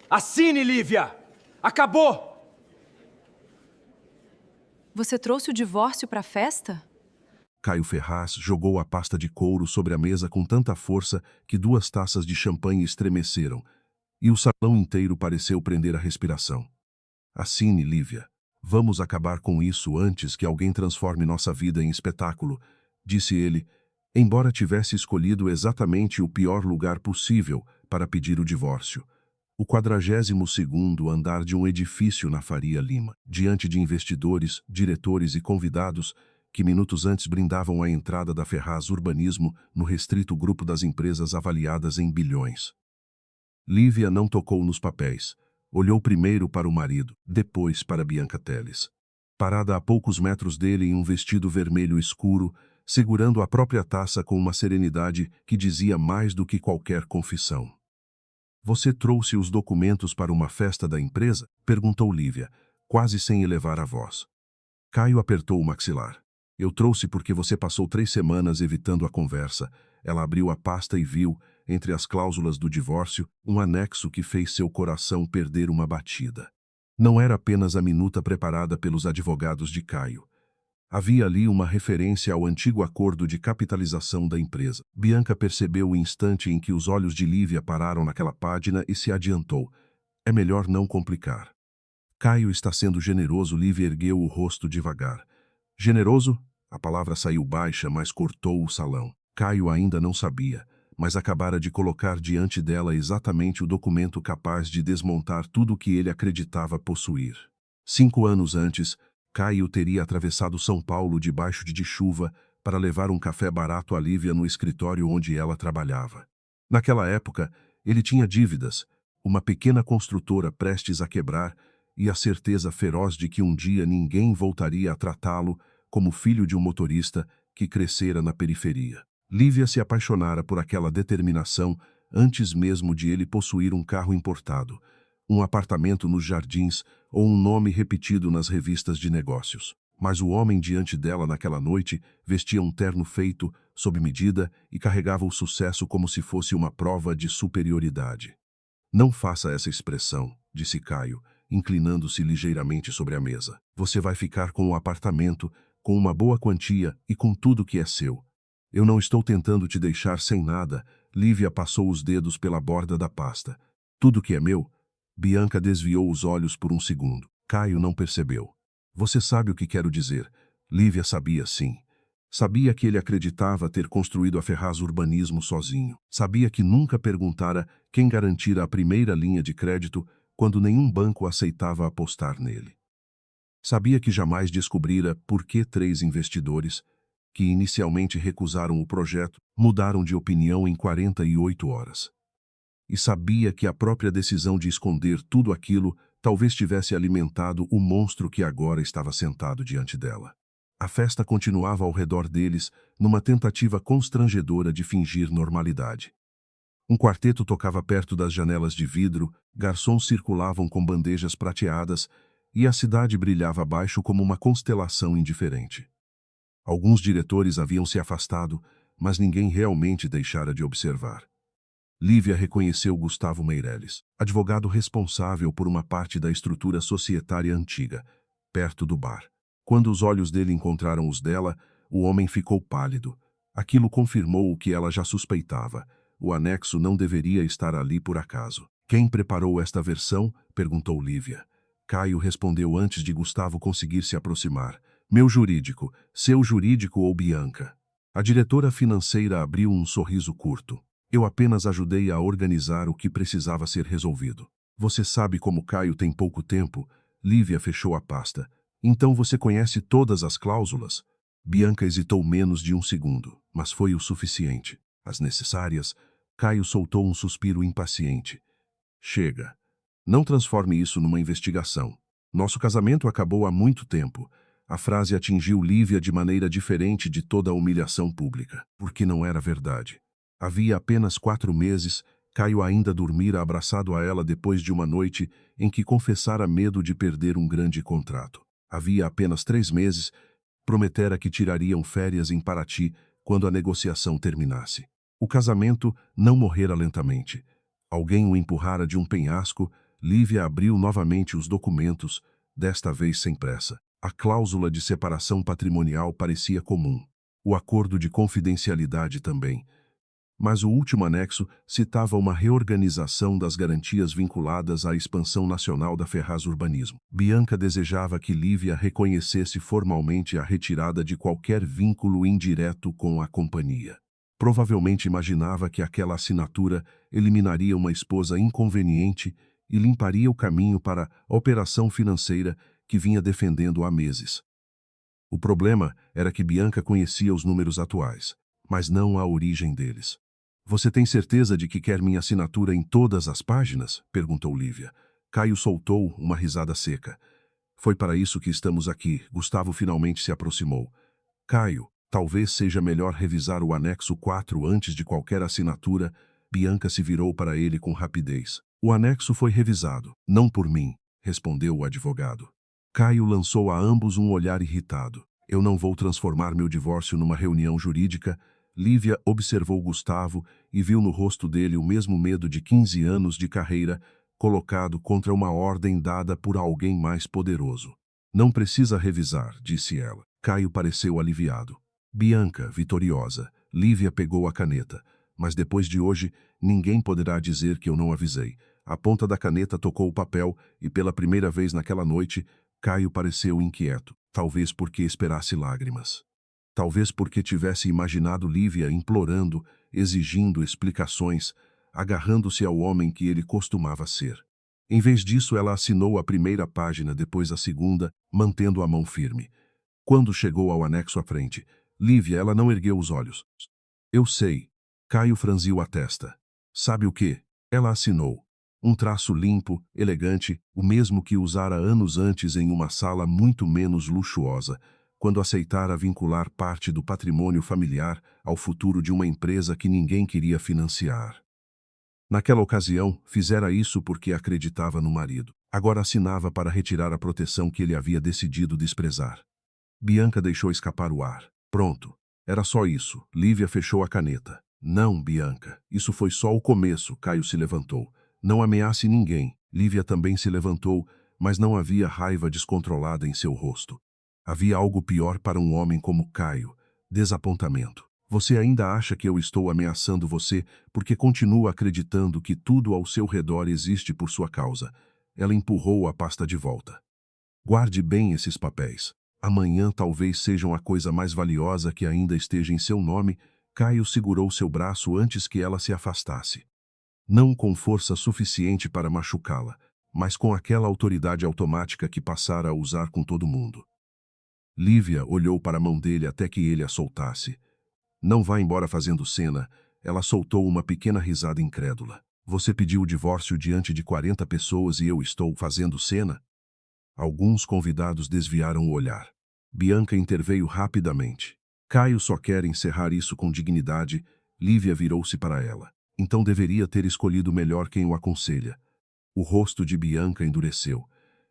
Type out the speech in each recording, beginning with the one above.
Assine, Lívia! Acabou! Você trouxe o divórcio para a festa? Caio Ferraz jogou a pasta de couro sobre a mesa com tanta força que 2 taças de champanhe estremeceram, e o salão inteiro pareceu prender a respiração. Assine, Lívia. Vamos acabar com isso antes que alguém transforme nossa vida em espetáculo, disse ele, embora tivesse escolhido exatamente o pior lugar possível para pedir o divórcio. O 42º andar de um edifício na Faria Lima, diante de investidores, diretores e convidados que minutos antes brindavam a entrada da Ferraz Urbanismo no restrito grupo das empresas avaliadas em bilhões. Lívia não tocou nos papéis. Olhou primeiro para o marido, depois para Bianca Teles. Parada a poucos metros dele em um vestido vermelho escuro, segurando a própria taça com uma serenidade que dizia mais do que qualquer confissão. Você trouxe os documentos para uma festa da empresa? Perguntou Lívia, quase sem elevar a voz. Caio apertou o maxilar. Eu trouxe porque você passou 3 semanas evitando a conversa. Ela abriu a pasta e viu, entre as cláusulas do divórcio, um anexo que fez seu coração perder uma batida. Não era apenas a minuta preparada pelos advogados de Caio. Havia ali uma referência ao antigo acordo de capitalização da empresa. Bianca percebeu o instante em que os olhos de Lívia pararam naquela página e se adiantou. É melhor não complicar. Caio está sendo generoso. Lívia ergueu o rosto devagar. Generoso? A palavra saiu baixa, mas cortou o salão. Caio ainda não sabia, mas acabara de colocar diante dela exatamente o documento capaz de desmontar tudo o que ele acreditava possuir. 5 anos antes, Caio teria atravessado São Paulo debaixo de chuva para levar um café barato a Lívia no escritório onde ela trabalhava. Naquela época, ele tinha dívidas, uma pequena construtora prestes a quebrar e a certeza feroz de que um dia ninguém voltaria a tratá-lo como filho de um motorista que crescera na periferia. Lívia se apaixonara por aquela determinação antes mesmo de ele possuir um carro importado, um apartamento nos Jardins ou um nome repetido nas revistas de negócios. Mas o homem diante dela naquela noite vestia um terno feito, sob medida, e carregava o sucesso como se fosse uma prova de superioridade. Não faça essa expressão, disse Caio, inclinando-se ligeiramente sobre a mesa. Você vai ficar com o apartamento, com uma boa quantia e com tudo que é seu. Eu não estou tentando te deixar sem nada. Lívia passou os dedos pela borda da pasta. Tudo que é meu? Bianca desviou os olhos por um segundo. Caio não percebeu. Você sabe o que quero dizer. Lívia sabia sim. Sabia que ele acreditava ter construído a Ferraz Urbanismo sozinho. Sabia que nunca perguntara quem garantira a primeira linha de crédito quando nenhum banco aceitava apostar nele. Sabia que jamais descobrira por que 3 investidores, que inicialmente recusaram o projeto, mudaram de opinião em 48 horas. E sabia que a própria decisão de esconder tudo aquilo talvez tivesse alimentado o monstro que agora estava sentado diante dela. A festa continuava ao redor deles, numa tentativa constrangedora de fingir normalidade. Um quarteto tocava perto das janelas de vidro, garçons circulavam com bandejas prateadas e a cidade brilhava abaixo como uma constelação indiferente. Alguns diretores haviam se afastado, mas ninguém realmente deixara de observar. Lívia reconheceu Gustavo Meireles, advogado responsável por uma parte da estrutura societária antiga, perto do bar. Quando os olhos dele encontraram os dela, o homem ficou pálido. Aquilo confirmou o que ela já suspeitava. O anexo não deveria estar ali por acaso. Quem preparou esta versão? Perguntou Lívia. Caio respondeu antes de Gustavo conseguir se aproximar. Meu jurídico, seu jurídico ou Bianca? A diretora financeira abriu um sorriso curto. Eu apenas ajudei a organizar o que precisava ser resolvido. Você sabe como Caio tem pouco tempo? Lívia fechou a pasta. Então você conhece todas as cláusulas? Bianca hesitou menos de um segundo, mas foi o suficiente. As necessárias. Caio soltou um suspiro impaciente. Chega. Não transforme isso numa investigação. Nosso casamento acabou há muito tempo. A frase atingiu Lívia de maneira diferente de toda a humilhação pública, porque não era verdade. Havia apenas 4 meses, Caio ainda dormira abraçado a ela depois de uma noite em que confessara medo de perder um grande contrato. Havia apenas 3 meses, prometera que tirariam férias em Paraty quando a negociação terminasse. O casamento não morrera lentamente. Alguém o empurrara de um penhasco, Lívia abriu novamente os documentos, desta vez sem pressa. A cláusula de separação patrimonial parecia comum. O acordo de confidencialidade também. Mas o último anexo citava uma reorganização das garantias vinculadas à expansão nacional da Ferraz Urbanismo. Bianca desejava que Lívia reconhecesse formalmente a retirada de qualquer vínculo indireto com a companhia. Provavelmente imaginava que aquela assinatura eliminaria uma esposa inconveniente e limparia o caminho para a operação financeira que vinha defendendo há meses. O problema era que Bianca conhecia os números atuais, mas não a origem deles. "Você tem certeza de que quer minha assinatura em todas as páginas?" perguntou Lívia. Caio soltou uma risada seca. "Foi para isso que estamos aqui." Gustavo finalmente se aproximou. "Caio, talvez seja melhor revisar o anexo 4 antes de qualquer assinatura." Bianca se virou para ele com rapidez. "O anexo foi revisado, não por mim", respondeu o advogado. Caio lançou a ambos um olhar irritado. "Eu não vou transformar meu divórcio numa reunião jurídica." Lívia observou Gustavo e viu no rosto dele o mesmo medo de 15 anos de carreira colocado contra uma ordem dada por alguém mais poderoso. "Não precisa revisar", disse ela. Caio pareceu aliviado. "Bianca, vitoriosa." Lívia pegou a caneta. "Mas depois de hoje, ninguém poderá dizer que eu não avisei." A ponta da caneta tocou o papel e pela primeira vez naquela noite, Caio pareceu inquieto. Talvez porque esperasse lágrimas. Talvez porque tivesse imaginado Lívia implorando, exigindo explicações, agarrando-se ao homem que ele costumava ser. Em vez disso, ela assinou a primeira página, depois a segunda, mantendo a mão firme. Quando chegou ao anexo à frente, Lívia, ela não ergueu os olhos. "Eu sei." Caio franziu a testa. "Sabe o quê?" Ela assinou. Um traço limpo, elegante, o mesmo que usara anos antes em uma sala muito menos luxuosa, quando aceitara vincular parte do patrimônio familiar ao futuro de uma empresa que ninguém queria financiar. Naquela ocasião, fizera isso porque acreditava no marido. Agora assinava para retirar a proteção que ele havia decidido desprezar. Bianca deixou escapar o ar. "Pronto. Era só isso." Lívia fechou a caneta. "Não, Bianca. Isso foi só o começo." Caio se levantou. "Não ameace ninguém." Lívia também se levantou, mas não havia raiva descontrolada em seu rosto. Havia algo pior para um homem como Caio: desapontamento. "Você ainda acha que eu estou ameaçando você porque continua acreditando que tudo ao seu redor existe por sua causa." Ela empurrou a pasta de volta. "Guarde bem esses papéis. Amanhã talvez sejam a coisa mais valiosa que ainda esteja em seu nome." Caio segurou seu braço antes que ela se afastasse. Não com força suficiente para machucá-la, mas com aquela autoridade automática que passara a usar com todo mundo. Lívia olhou para a mão dele até que ele a soltasse. "Não vá embora fazendo cena." Ela soltou uma pequena risada incrédula. "Você pediu o divórcio diante de 40 pessoas e eu estou fazendo cena?" Alguns convidados desviaram o olhar. Bianca interveio rapidamente. "Caio só quer encerrar isso com dignidade." Lívia virou-se para ela. "Então deveria ter escolhido melhor quem o aconselha." O rosto de Bianca endureceu.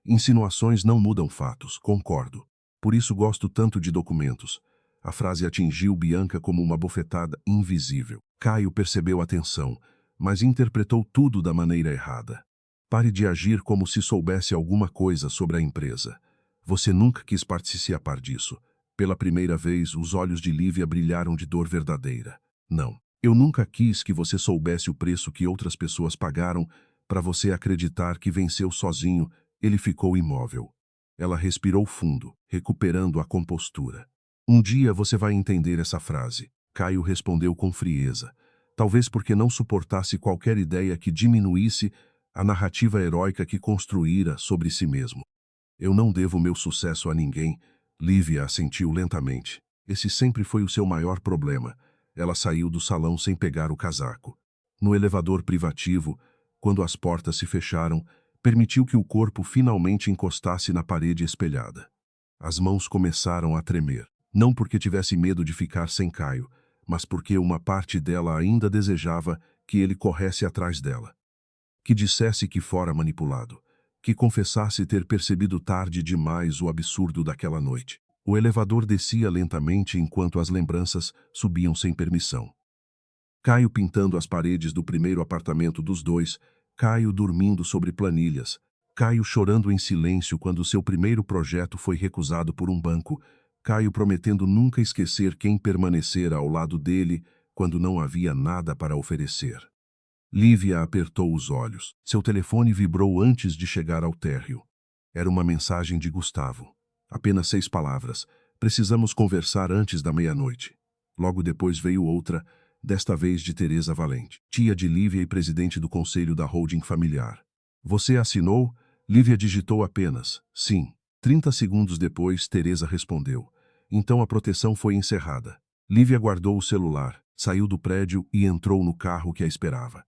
"Insinuações não mudam fatos, concordo. Por isso gosto tanto de documentos." A frase atingiu Bianca como uma bofetada invisível. Caio percebeu a tensão, mas interpretou tudo da maneira errada. "Pare de agir como se soubesse alguma coisa sobre a empresa. Você nunca quis participar disso." Pela primeira vez, os olhos de Lívia brilharam de dor verdadeira. "Não. Eu nunca quis que você soubesse o preço que outras pessoas pagaram para você acreditar que venceu sozinho." Ele ficou imóvel. Ela respirou fundo, recuperando a compostura. "Um dia você vai entender essa frase." Caio respondeu com frieza. Talvez porque não suportasse qualquer ideia que diminuísse a narrativa heróica que construíra sobre si mesmo. "Eu não devo meu sucesso a ninguém." Lívia assentiu lentamente. "Esse sempre foi o seu maior problema." Ela saiu do salão sem pegar o casaco. No elevador privativo, quando as portas se fecharam, permitiu que o corpo finalmente encostasse na parede espelhada. As mãos começaram a tremer. Não porque tivesse medo de ficar sem Caio, mas porque uma parte dela ainda desejava que ele corresse atrás dela. Que dissesse que fora manipulado. Que confessasse ter percebido tarde demais o absurdo daquela noite. O elevador descia lentamente enquanto as lembranças subiam sem permissão. Caio pintando as paredes do primeiro apartamento dos dois, Caio dormindo sobre planilhas. Caio chorando em silêncio quando seu primeiro projeto foi recusado por um banco. Caio prometendo nunca esquecer quem permanecera ao lado dele quando não havia nada para oferecer. Lívia apertou os olhos. Seu telefone vibrou antes de chegar ao térreo. Era uma mensagem de Gustavo. Apenas 6 palavras. Precisamos conversar antes da meia-noite. Logo depois veio outra, desta vez de Teresa Valente, tia de Lívia e presidente do conselho da holding familiar. Você assinou? Lívia digitou apenas, sim. 30 segundos depois, Teresa respondeu. Então a proteção foi encerrada. Lívia guardou o celular, saiu do prédio e entrou no carro que a esperava.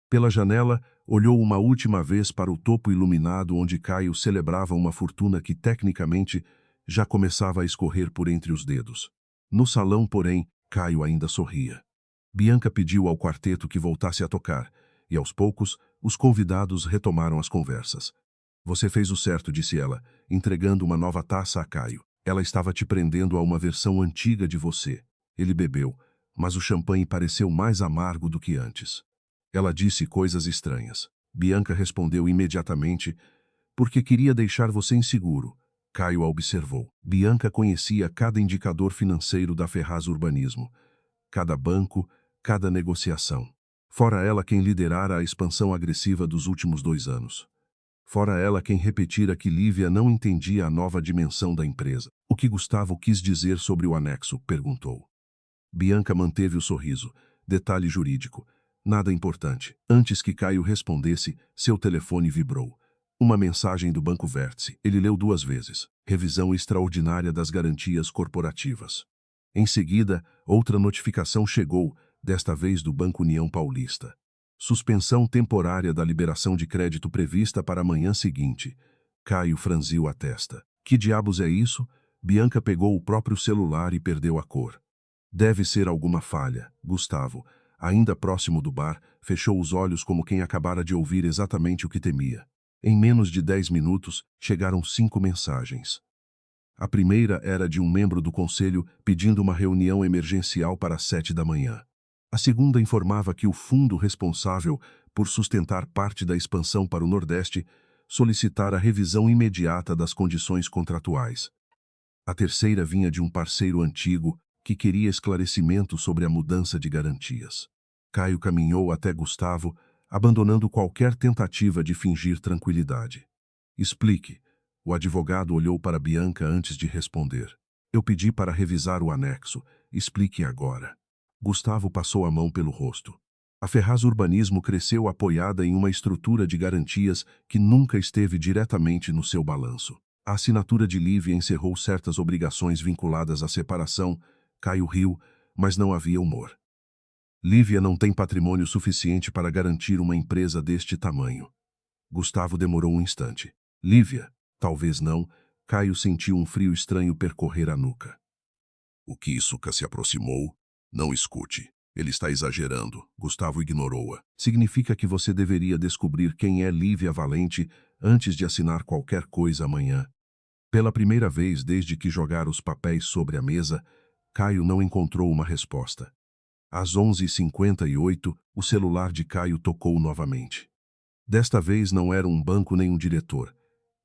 Pela janela, olhou uma última vez para o topo iluminado onde Caio celebrava uma fortuna que, tecnicamente, já começava a escorrer por entre os dedos. No salão, porém, Caio ainda sorria. Bianca pediu ao quarteto que voltasse a tocar, e aos poucos, os convidados retomaram as conversas. Você fez o certo, disse ela, entregando uma nova taça a Caio. Ela estava te prendendo a uma versão antiga de você. Ele bebeu, mas o champanhe pareceu mais amargo do que antes. Ela disse coisas estranhas. Bianca respondeu imediatamente, porque queria deixar você inseguro. Caio a observou. Bianca conhecia cada indicador financeiro da Ferraz Urbanismo, cada banco, cada negociação. Fora ela quem liderara a expansão agressiva dos últimos 2 anos. Fora ela quem repetira que Lívia não entendia a nova dimensão da empresa. O que Gustavo quis dizer sobre o anexo? Perguntou. Bianca manteve o sorriso. Detalhe jurídico. Nada importante. Antes que Caio respondesse, seu telefone vibrou. Uma mensagem do Banco Vértice. Ele leu 2 vezes. Revisão extraordinária das garantias corporativas. Em seguida, outra notificação chegou, desta vez do Banco União Paulista. Suspensão temporária da liberação de crédito prevista para a manhã seguinte. Caio franziu a testa. Que diabos é isso? Bianca pegou o próprio celular e perdeu a cor. Deve ser alguma falha. Gustavo, ainda próximo do bar, fechou os olhos como quem acabara de ouvir exatamente o que temia. Em menos de 10 minutos, chegaram 5 mensagens. A primeira era de um membro do conselho pedindo uma reunião emergencial para as 7 da manhã. A segunda informava que o fundo responsável por sustentar parte da expansão para o Nordeste solicitara a revisão imediata das condições contratuais. A terceira vinha de um parceiro antigo que queria esclarecimento sobre a mudança de garantias. Caio caminhou até Gustavo, abandonando qualquer tentativa de fingir tranquilidade. Explique. O advogado olhou para Bianca antes de responder. Eu pedi para revisar o anexo. Explique agora. Gustavo passou a mão pelo rosto. A Ferraz Urbanismo cresceu apoiada em uma estrutura de garantias que nunca esteve diretamente no seu balanço. A assinatura de Lívia encerrou certas obrigações vinculadas à separação. Caio riu, mas não havia humor. Lívia não tem patrimônio suficiente para garantir uma empresa deste tamanho. Gustavo demorou um instante. Lívia, talvez não. Caio sentiu um frio estranho percorrer a nuca. O Kisuka se aproximou. Não escute. Ele está exagerando. Gustavo ignorou-a. Significa que você deveria descobrir quem é Lívia Valente antes de assinar qualquer coisa amanhã. Pela primeira vez desde que jogara os papéis sobre a mesa, Caio não encontrou uma resposta. Às 11h58, o celular de Caio tocou novamente. Desta vez não era um banco nem um diretor.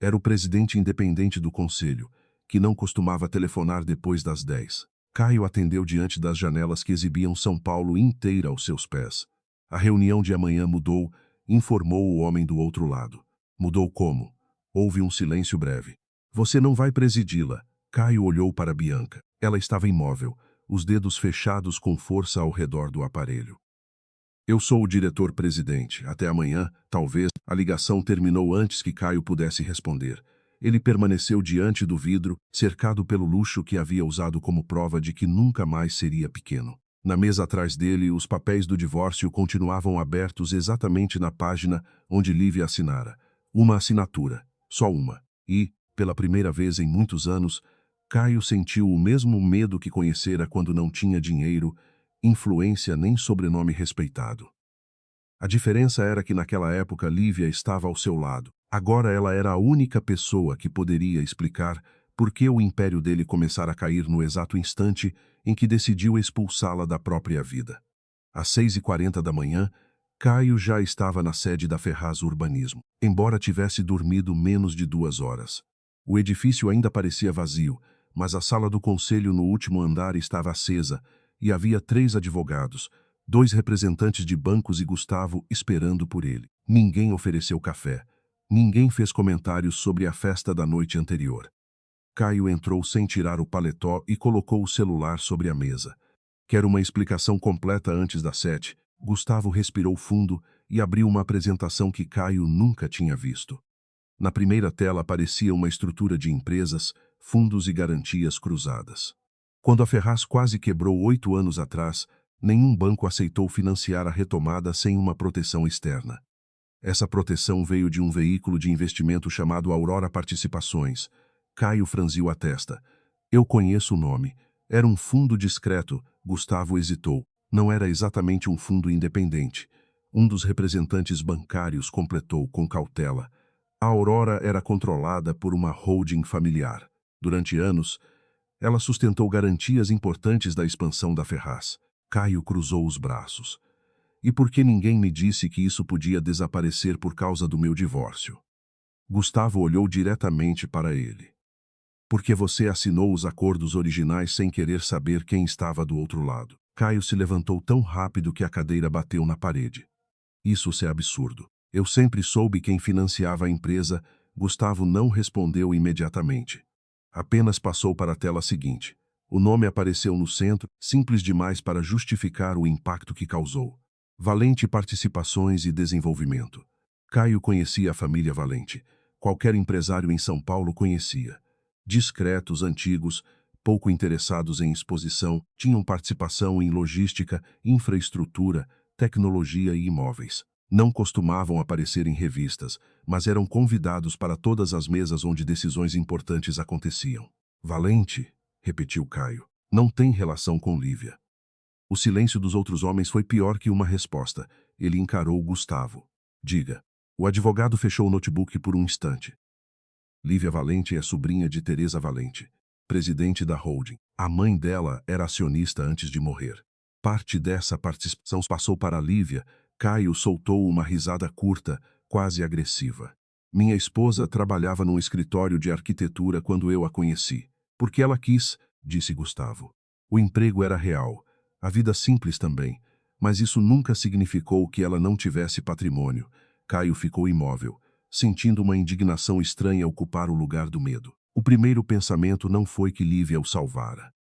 Era o presidente independente do conselho, que não costumava telefonar depois das 10. Caio atendeu diante das janelas que exibiam São Paulo inteira aos seus pés. A reunião de amanhã mudou, informou o homem do outro lado. Mudou como? Houve um silêncio breve. Você não vai presidi-la. Caio olhou para Bianca. Ela estava imóvel, os dedos fechados com força ao redor do aparelho. Eu sou o diretor-presidente. Até amanhã, talvez. A ligação terminou antes que Caio pudesse responder. Ele permaneceu diante do vidro, cercado pelo luxo que havia usado como prova de que nunca mais seria pequeno. Na mesa atrás dele, os papéis do divórcio continuavam abertos exatamente na página onde Lívia assinara. Uma assinatura. Só uma. E, pela primeira vez em muitos anos, Caio sentiu o mesmo medo que conhecera quando não tinha dinheiro, influência nem sobrenome respeitado. A diferença era que naquela época Lívia estava ao seu lado. Agora ela era a única pessoa que poderia explicar por que o império dele começara a cair no exato instante em que decidiu expulsá-la da própria vida. Às 6h40 da manhã, Caio já estava na sede da Ferraz Urbanismo, embora tivesse dormido menos de 2 horas. O edifício ainda parecia vazio, mas a sala do conselho no último andar estava acesa e havia 3 advogados, 2 representantes de bancos e Gustavo esperando por ele. Ninguém ofereceu café. Ninguém fez comentários sobre a festa da noite anterior. Caio entrou sem tirar o paletó e colocou o celular sobre a mesa. Quer uma explicação completa antes das 7? Gustavo respirou fundo e abriu uma apresentação que Caio nunca tinha visto. Na primeira tela aparecia uma estrutura de empresas, fundos e garantias cruzadas. Quando a Ferraz quase quebrou 8 anos atrás, nenhum banco aceitou financiar a retomada sem uma proteção externa. Essa proteção veio de um veículo de investimento chamado Aurora Participações. Caio franziu a testa. Eu conheço o nome. Era um fundo discreto. Gustavo hesitou. Não era exatamente um fundo independente. Um dos representantes bancários completou com cautela. A Aurora era controlada por uma holding familiar. Durante anos, ela sustentou garantias importantes da expansão da Ferraz. Caio cruzou os braços. E por que ninguém me disse que isso podia desaparecer por causa do meu divórcio? Gustavo olhou diretamente para ele. Porque você assinou os acordos originais sem querer saber quem estava do outro lado. Caio se levantou tão rápido que a cadeira bateu na parede. Isso é absurdo. Eu sempre soube quem financiava a empresa. Gustavo não respondeu imediatamente. Apenas passou para a tela seguinte. O nome apareceu no centro, simples demais para justificar o impacto que causou. Valente Participações e Desenvolvimento. Caio conhecia a família Valente. Qualquer empresário em São Paulo conhecia. Discretos, antigos, pouco interessados em exposição, tinham participação em logística, infraestrutura, tecnologia e imóveis. Não costumavam aparecer em revistas, mas eram convidados para todas as mesas onde decisões importantes aconteciam. Valente, repetiu Caio, não tem relação com Lívia. O silêncio dos outros homens foi pior que uma resposta. Ele encarou Gustavo. Diga. O advogado fechou o notebook por um instante. Lívia Valente é sobrinha de Teresa Valente, presidente da holding. A mãe dela era acionista antes de morrer. Parte dessa participação passou para Lívia. Caio soltou uma risada curta, quase agressiva. Minha esposa trabalhava num escritório de arquitetura quando eu a conheci. Porque ela quis, disse Gustavo. O emprego era real, a vida simples também, mas isso nunca significou que ela não tivesse patrimônio. Caio ficou imóvel, sentindo uma indignação estranha ocupar o lugar do medo. O primeiro pensamento não foi que Lívia o salvara.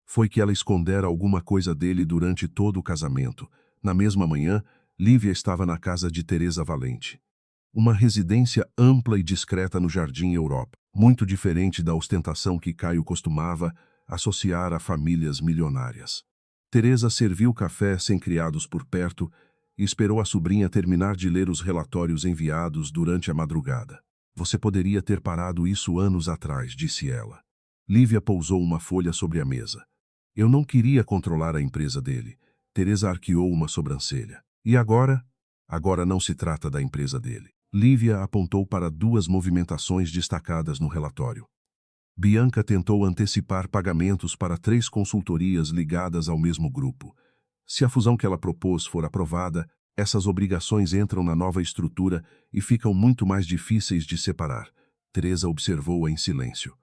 Foi que ela escondera alguma coisa dele durante todo o casamento. Na mesma manhã, Lívia estava na casa de Teresa Valente. Uma residência ampla e discreta no Jardim Europa, muito diferente da ostentação que Caio costumava associar a famílias milionárias. Teresa serviu café sem criados por perto e esperou a sobrinha terminar de ler os relatórios enviados durante a madrugada. Você poderia ter parado isso anos atrás, disse ela. Lívia pousou uma folha sobre a mesa. Eu não queria controlar a empresa dele. Teresa arqueou uma sobrancelha. E agora? Agora não se trata da empresa dele. Lívia apontou para 2 movimentações destacadas no relatório. Bianca tentou antecipar pagamentos para 3 consultorias ligadas ao mesmo grupo. Se a fusão que ela propôs for aprovada, essas obrigações entram na nova estrutura e ficam muito mais difíceis de separar. Teresa observou-a em silêncio.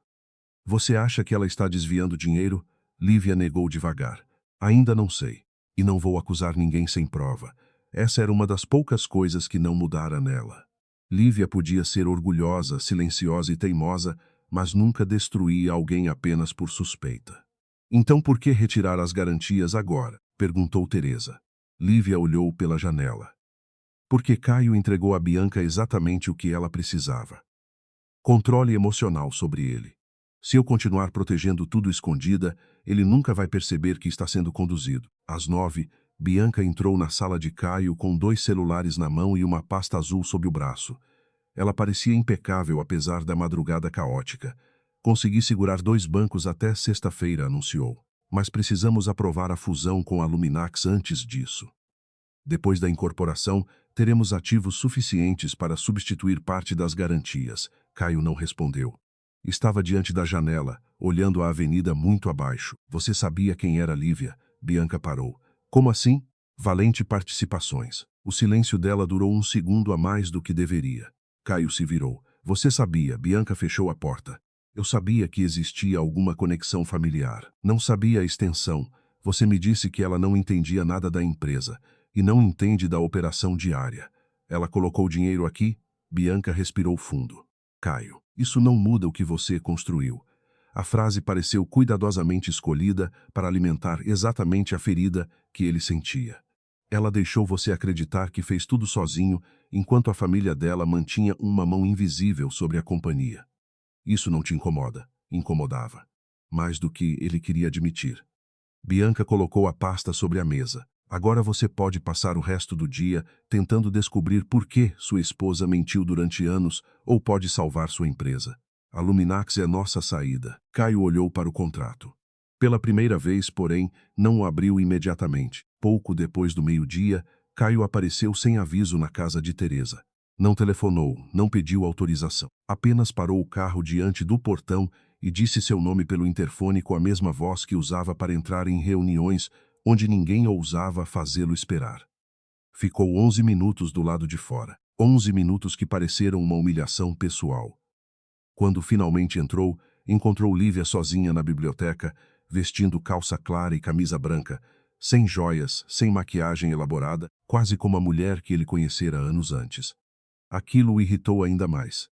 Você acha que ela está desviando dinheiro? Lívia negou devagar. Ainda não sei. E não vou acusar ninguém sem prova. Essa era uma das poucas coisas que não mudara nela. Lívia podia ser orgulhosa, silenciosa e teimosa, mas nunca destruía alguém apenas por suspeita. Então por que retirar as garantias agora? Perguntou Teresa. Lívia olhou pela janela. Porque Caio entregou a Bianca exatamente o que ela precisava. Controle emocional sobre ele. Se eu continuar protegendo tudo escondida, ele nunca vai perceber que está sendo conduzido. Às 9, Bianca entrou na sala de Caio com 2 celulares na mão e uma pasta azul sob o braço. Ela parecia impecável apesar da madrugada caótica. Consegui segurar 2 bancos até sexta-feira, anunciou. Mas precisamos aprovar a fusão com a Luminax antes disso. Depois da incorporação, teremos ativos suficientes para substituir parte das garantias. Caio não respondeu. Estava diante da janela, olhando a avenida muito abaixo. Você sabia quem era Lívia? Bianca parou. Como assim? Valente Participações. O silêncio dela durou um segundo a mais do que deveria. Caio se virou. Você sabia, Bianca fechou a porta. Eu sabia que existia alguma conexão familiar. Não sabia a extensão. Você me disse que ela não entendia nada da empresa e não entende da operação diária. Ela colocou o dinheiro aqui? Bianca respirou fundo. Caio, isso não muda o que você construiu. A frase pareceu cuidadosamente escolhida para alimentar exatamente a ferida que ele sentia. Ela deixou você acreditar que fez tudo sozinho, enquanto a família dela mantinha uma mão invisível sobre a companhia. Isso não te incomoda? Incomodava. Mais do que ele queria admitir. Bianca colocou a pasta sobre a mesa. Agora você pode passar o resto do dia tentando descobrir por que sua esposa mentiu durante anos ou pode salvar sua empresa. A Luminax é nossa saída. Caio olhou para o contrato. Pela primeira vez, porém, não o abriu imediatamente. Pouco depois do meio-dia, Caio apareceu sem aviso na casa de Teresa. Não telefonou, não pediu autorização. Apenas parou o carro diante do portão e disse seu nome pelo interfone com a mesma voz que usava para entrar em reuniões onde ninguém ousava fazê-lo esperar. Ficou 11 minutos do lado de fora. 11 minutos que pareceram uma humilhação pessoal. Quando finalmente entrou, encontrou Lívia sozinha na biblioteca, vestindo calça clara e camisa branca, sem joias, sem maquiagem elaborada, quase como a mulher que ele conhecera anos antes. Aquilo o irritou ainda mais.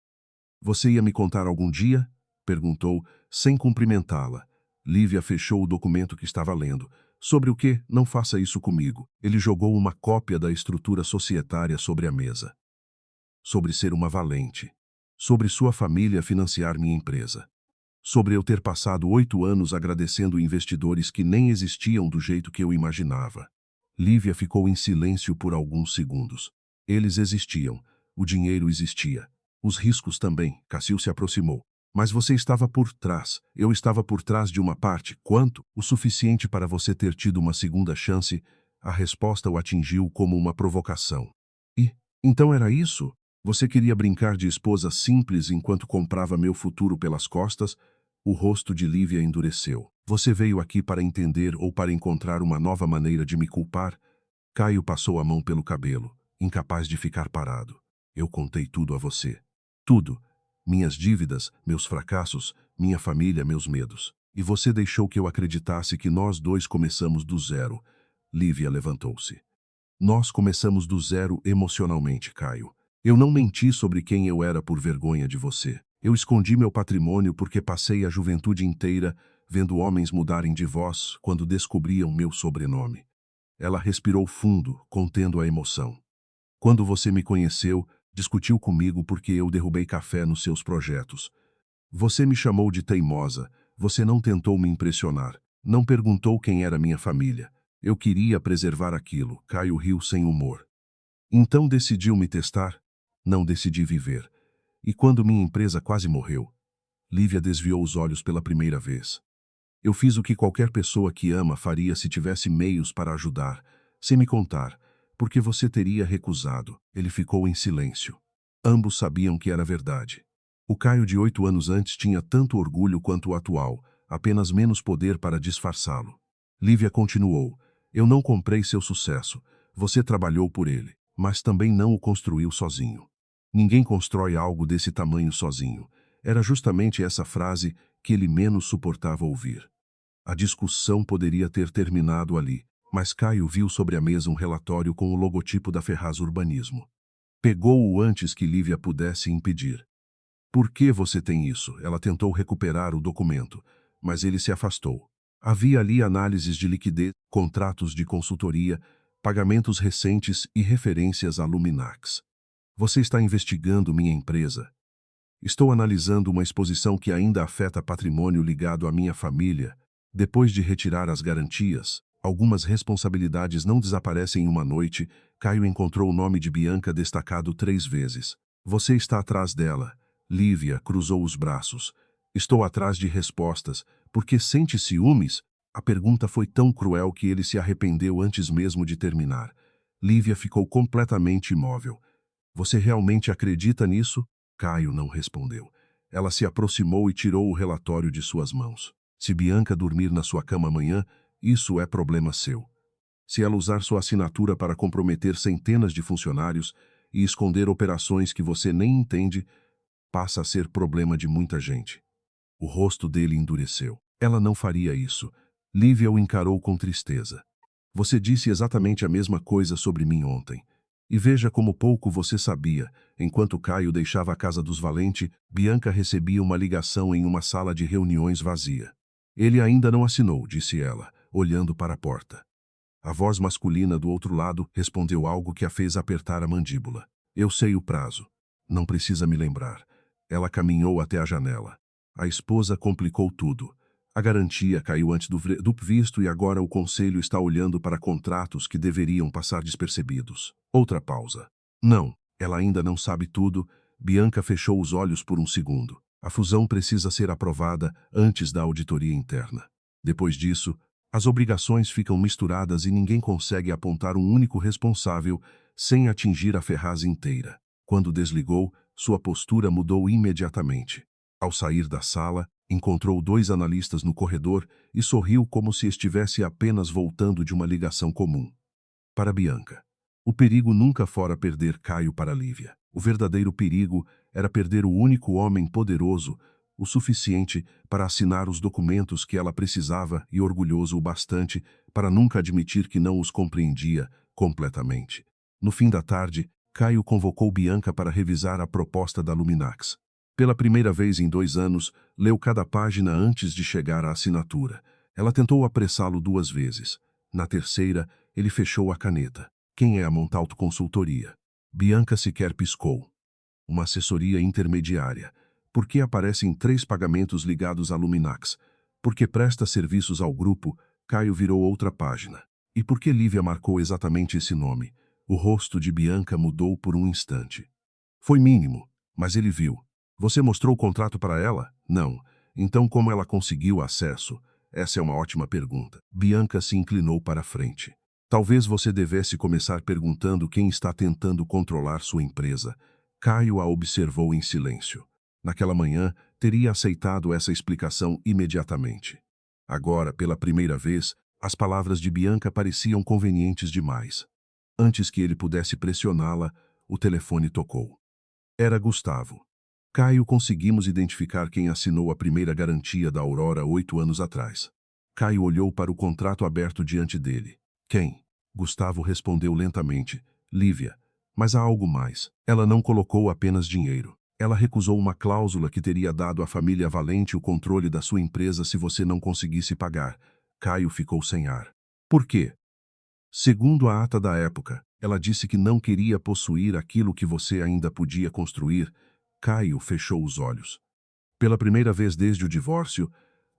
Você ia me contar algum dia? Perguntou, sem cumprimentá-la. Lívia fechou o documento que estava lendo. Sobre o que? Não faça isso comigo. Ele jogou uma cópia da estrutura societária sobre a mesa. Sobre ser uma valente. Sobre sua família financiar minha empresa. Sobre eu ter passado 8 anos agradecendo investidores que nem existiam do jeito que eu imaginava. Lívia ficou em silêncio por alguns segundos. Eles existiam. O dinheiro existia. Os riscos também. Cássio se aproximou. Mas você estava por trás. Eu estava por trás de uma parte. Quanto? O suficiente para você ter tido uma segunda chance. A resposta o atingiu como uma provocação. E? Então era isso? Você queria brincar de esposa simples enquanto comprava meu futuro pelas costas? O rosto de Lívia endureceu. Você veio aqui para entender ou para encontrar uma nova maneira de me culpar? Caio passou a mão pelo cabelo, incapaz de ficar parado. Eu contei tudo a você. Tudo. Minhas dívidas, meus fracassos, minha família, meus medos. E você deixou que eu acreditasse que nós dois começamos do zero. Lívia levantou-se. Nós começamos do zero emocionalmente, Caio. Eu não menti sobre quem eu era por vergonha de você. Eu escondi meu patrimônio porque passei a juventude inteira vendo homens mudarem de voz quando descobriam meu sobrenome. Ela respirou fundo, contendo a emoção. Quando você me conheceu, discutiu comigo porque eu derrubei café nos seus projetos. Você me chamou de teimosa, você não tentou me impressionar, não perguntou quem era minha família. Eu queria preservar aquilo. Caio riu sem humor. Então decidiu me testar? Não decidi viver. E quando minha empresa quase morreu? Lívia desviou os olhos pela primeira vez. Eu fiz o que qualquer pessoa que ama faria se tivesse meios para ajudar, sem me contar, porque você teria recusado. Ele ficou em silêncio. Ambos sabiam que era verdade. O Caio de 8 anos antes tinha tanto orgulho quanto o atual, apenas menos poder para disfarçá-lo. Lívia continuou. Eu não comprei seu sucesso. Você trabalhou por ele, mas também não o construiu sozinho. Ninguém constrói algo desse tamanho sozinho. Era justamente essa frase que ele menos suportava ouvir. A discussão poderia ter terminado ali, mas Caio viu sobre a mesa um relatório com o logotipo da Ferraz Urbanismo. Pegou-o antes que Lívia pudesse impedir. Por que você tem isso? Ela tentou recuperar o documento, mas ele se afastou. Havia ali análises de liquidez, contratos de consultoria, pagamentos recentes e referências à Luminax. Você está investigando minha empresa? Estou analisando uma exposição que ainda afeta patrimônio ligado à minha família. Depois de retirar as garantias, algumas responsabilidades não desaparecem em uma noite. Caio encontrou o nome de Bianca destacado 3 vezes. Você está atrás dela. Lívia cruzou os braços. Estou atrás de respostas. Por que sente ciúmes? A pergunta foi tão cruel que ele se arrependeu antes mesmo de terminar. Lívia ficou completamente imóvel. Você realmente acredita nisso? Caio não respondeu. Ela se aproximou e tirou o relatório de suas mãos. Se Bianca dormir na sua cama amanhã, isso é problema seu. Se ela usar sua assinatura para comprometer centenas de funcionários e esconder operações que você nem entende, passa a ser problema de muita gente. O rosto dele endureceu. Ela não faria isso. Lívia o encarou com tristeza. Você disse exatamente a mesma coisa sobre mim ontem. E veja como pouco você sabia. Enquanto Caio deixava a casa dos Valente, Bianca recebia uma ligação em uma sala de reuniões vazia. Ele ainda não assinou, disse ela, olhando para a porta. A voz masculina do outro lado respondeu algo que a fez apertar a mandíbula. Eu sei o prazo. Não precisa me lembrar. Ela caminhou até a janela. A esposa complicou tudo. A garantia caiu antes do visto e agora o conselho está olhando para contratos que deveriam passar despercebidos. Outra pausa. Não, ela ainda não sabe tudo. Bianca fechou os olhos por um segundo. A fusão precisa ser aprovada antes da auditoria interna. Depois disso, as obrigações ficam misturadas e ninguém consegue apontar um único responsável sem atingir a Ferraz inteira. Quando desligou, sua postura mudou imediatamente. Ao sair da sala, encontrou 2 analistas no corredor e sorriu como se estivesse apenas voltando de uma ligação comum. Para Bianca, o perigo nunca fora perder Caio para Lívia. O verdadeiro perigo era perder o único homem poderoso, o suficiente para assinar os documentos que ela precisava e orgulhoso o bastante para nunca admitir que não os compreendia completamente. No fim da tarde, Caio convocou Bianca para revisar a proposta da Luminax. Pela primeira vez em 2 anos, leu cada página antes de chegar à assinatura. Ela tentou apressá-lo 2 vezes. Na terceira, ele fechou a caneta. Quem é a Montalto Consultoria? Bianca sequer piscou. Uma assessoria intermediária. Por que aparecem 3 pagamentos ligados à Luminax? Porque presta serviços ao grupo, Caio virou outra página. E por que Lívia marcou exatamente esse nome? O rosto de Bianca mudou por um instante. Foi mínimo, mas ele viu. Você mostrou o contrato para ela? Não. Então como ela conseguiu acesso? Essa é uma ótima pergunta. Bianca se inclinou para a frente. Talvez você devesse começar perguntando quem está tentando controlar sua empresa. Caio a observou em silêncio. Naquela manhã, teria aceitado essa explicação imediatamente. Agora, pela primeira vez, as palavras de Bianca pareciam convenientes demais. Antes que ele pudesse pressioná-la, o telefone tocou. Era Gustavo. Caio, conseguimos identificar quem assinou a primeira garantia da Aurora 8 anos atrás. Caio olhou para o contrato aberto diante dele. Quem? Gustavo respondeu lentamente. Lívia. Mas há algo mais. Ela não colocou apenas dinheiro. Ela recusou uma cláusula que teria dado à família Valente o controle da sua empresa se você não conseguisse pagar. Caio ficou sem ar. Por quê? Segundo a ata da época, ela disse que não queria possuir aquilo que você ainda podia construir. Caio fechou os olhos. Pela primeira vez desde o divórcio,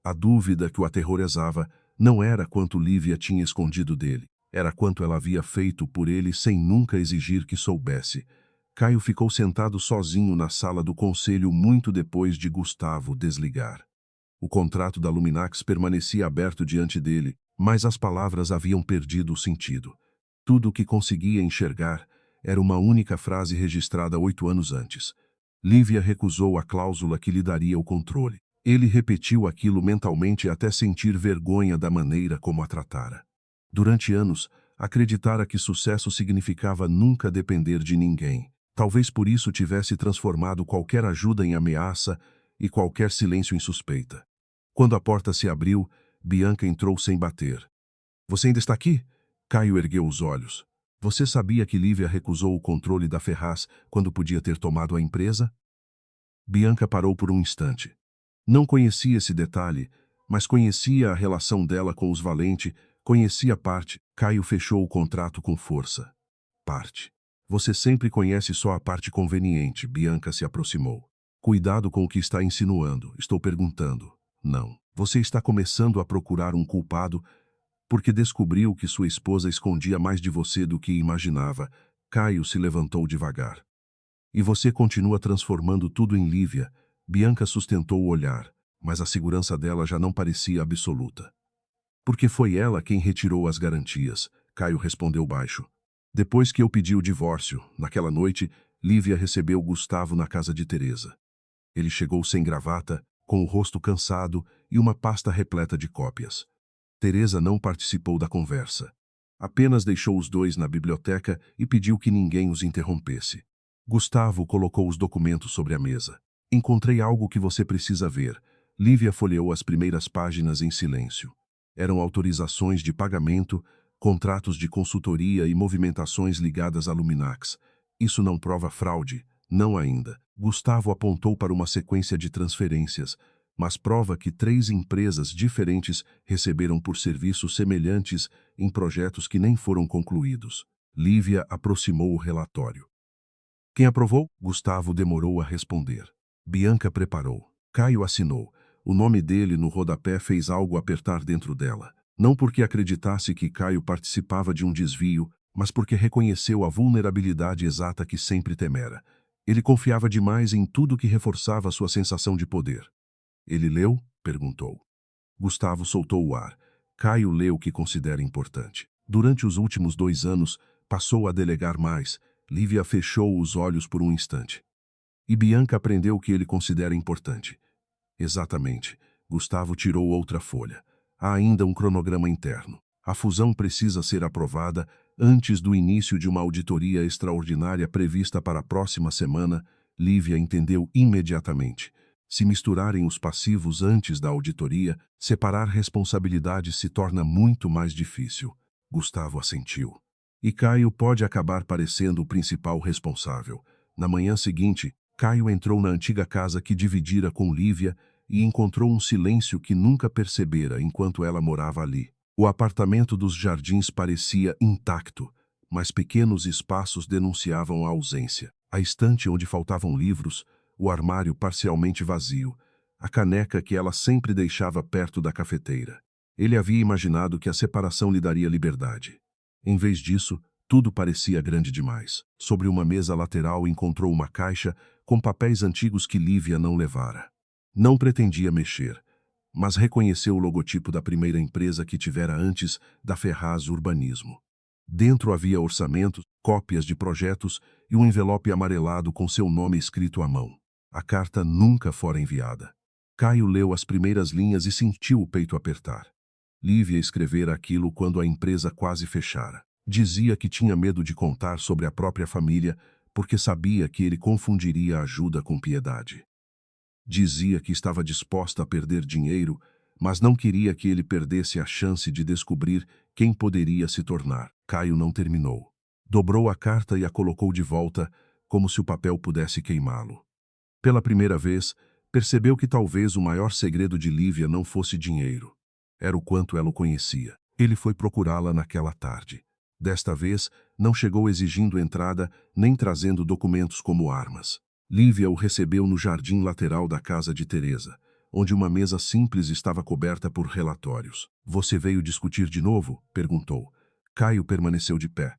a dúvida que o aterrorizava não era quanto Lívia tinha escondido dele, era quanto ela havia feito por ele sem nunca exigir que soubesse. Caio ficou sentado sozinho na sala do conselho muito depois de Gustavo desligar. O contrato da Luminax permanecia aberto diante dele, mas as palavras haviam perdido o sentido. Tudo o que conseguia enxergar era uma única frase registrada 8 anos antes. Lívia recusou a cláusula que lhe daria o controle. Ele repetiu aquilo mentalmente até sentir vergonha da maneira como a tratara. Durante anos, acreditara que sucesso significava nunca depender de ninguém. Talvez por isso tivesse transformado qualquer ajuda em ameaça e qualquer silêncio em suspeita. Quando a porta se abriu, Bianca entrou sem bater. Você ainda está aqui? Caio ergueu os olhos. Você sabia que Lívia recusou o controle da Ferraz quando podia ter tomado a empresa? Bianca parou por um instante. Não conhecia esse detalhe, mas conhecia a relação dela com os Valente, conhecia parte. Caio fechou o contrato com força. Parte. Você sempre conhece só a parte conveniente, Bianca se aproximou. Cuidado com o que está insinuando, estou perguntando. Não. Você está começando a procurar um culpado porque descobriu que sua esposa escondia mais de você do que imaginava. Caio se levantou devagar. E você continua transformando tudo em Lívia. Bianca sustentou o olhar, mas a segurança dela já não parecia absoluta. Porque foi ela quem retirou as garantias, Caio respondeu baixo. Depois que eu pedi o divórcio, naquela noite, Lívia recebeu Gustavo na casa de Teresa. Ele chegou sem gravata, com o rosto cansado e uma pasta repleta de cópias. Teresa não participou da conversa. Apenas deixou os dois na biblioteca e pediu que ninguém os interrompesse. Gustavo colocou os documentos sobre a mesa. Encontrei algo que você precisa ver. Lívia folheou as primeiras páginas em silêncio. Eram autorizações de pagamento, contratos de consultoria e movimentações ligadas à Luminax. Isso não prova fraude, não ainda. Gustavo apontou para uma sequência de transferências, mas prova que 3 empresas diferentes receberam por serviços semelhantes em projetos que nem foram concluídos. Lívia aproximou o relatório. Quem aprovou? Gustavo demorou a responder. Bianca preparou. Caio assinou. O nome dele no rodapé fez algo apertar dentro dela. Não porque acreditasse que Caio participava de um desvio, mas porque reconheceu a vulnerabilidade exata que sempre temera. Ele confiava demais em tudo que reforçava sua sensação de poder. Ele leu? Perguntou. Gustavo soltou o ar. Caio leu o que considera importante. Durante os últimos 2 anos, passou a delegar mais. Lívia fechou os olhos por um instante. E Bianca aprendeu o que ele considera importante. Exatamente. Gustavo tirou outra folha. Há ainda um cronograma interno. A fusão precisa ser aprovada antes do início de uma auditoria extraordinária prevista para a próxima semana. Lívia entendeu imediatamente. Se misturarem os passivos antes da auditoria, separar responsabilidades se torna muito mais difícil. Gustavo assentiu. E Caio pode acabar parecendo o principal responsável. Na manhã seguinte, Caio entrou na antiga casa que dividira com Lívia e encontrou um silêncio que nunca percebera enquanto ela morava ali. O apartamento dos Jardins parecia intacto, mas pequenos espaços denunciavam a ausência. A estante onde faltavam livros, o armário parcialmente vazio, a caneca que ela sempre deixava perto da cafeteira. Ele havia imaginado que a separação lhe daria liberdade. Em vez disso, tudo parecia grande demais. Sobre uma mesa lateral encontrou uma caixa com papéis antigos que Lívia não levara. Não pretendia mexer, mas reconheceu o logotipo da primeira empresa que tivera antes, da Ferraz Urbanismo. Dentro havia orçamentos, cópias de projetos e um envelope amarelado com seu nome escrito à mão. A carta nunca fora enviada. Caio leu as primeiras linhas e sentiu o peito apertar. Lívia escrevera aquilo quando a empresa quase fechara. Dizia que tinha medo de contar sobre a própria família porque sabia que ele confundiria ajuda com piedade. Dizia que estava disposta a perder dinheiro, mas não queria que ele perdesse a chance de descobrir quem poderia se tornar. Caio não terminou. Dobrou a carta e a colocou de volta, como se o papel pudesse queimá-lo. Pela primeira vez, percebeu que talvez o maior segredo de Lívia não fosse dinheiro. Era o quanto ela o conhecia. Ele foi procurá-la naquela tarde. Desta vez, não chegou exigindo entrada nem trazendo documentos como armas. Lívia o recebeu no jardim lateral da casa de Teresa, onde uma mesa simples estava coberta por relatórios. "Você veio discutir de novo?" perguntou. Caio permaneceu de pé.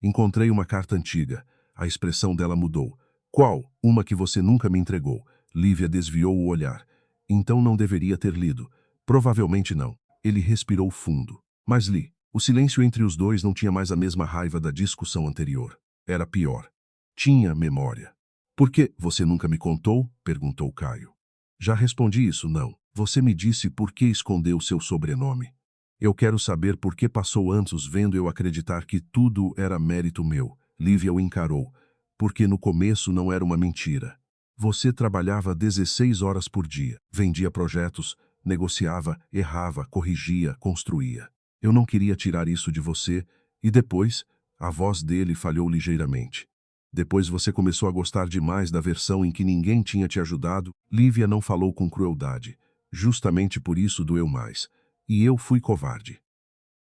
"Encontrei uma carta antiga." A expressão dela mudou. "Qual? Uma que você nunca me entregou." Lívia desviou o olhar. "Então não deveria ter lido." "Provavelmente não." Ele respirou fundo. Mas li. O silêncio entre os dois não tinha mais a mesma raiva da discussão anterior. Era pior. Tinha memória. "Por que você nunca me contou?" perguntou Caio. "Já respondi isso, não. Você me disse por que escondeu seu sobrenome. Eu quero saber por que passou anos vendo eu acreditar que tudo era mérito meu." Lívia o encarou. "Porque no começo não era uma mentira. Você trabalhava 16 horas por dia, vendia projetos, negociava, errava, corrigia, construía. Eu não queria tirar isso de você, e depois, a voz dele falhou ligeiramente. Depois você começou a gostar demais da versão em que ninguém tinha te ajudado." Lívia não falou com crueldade. "Justamente por isso doeu mais. E eu fui covarde.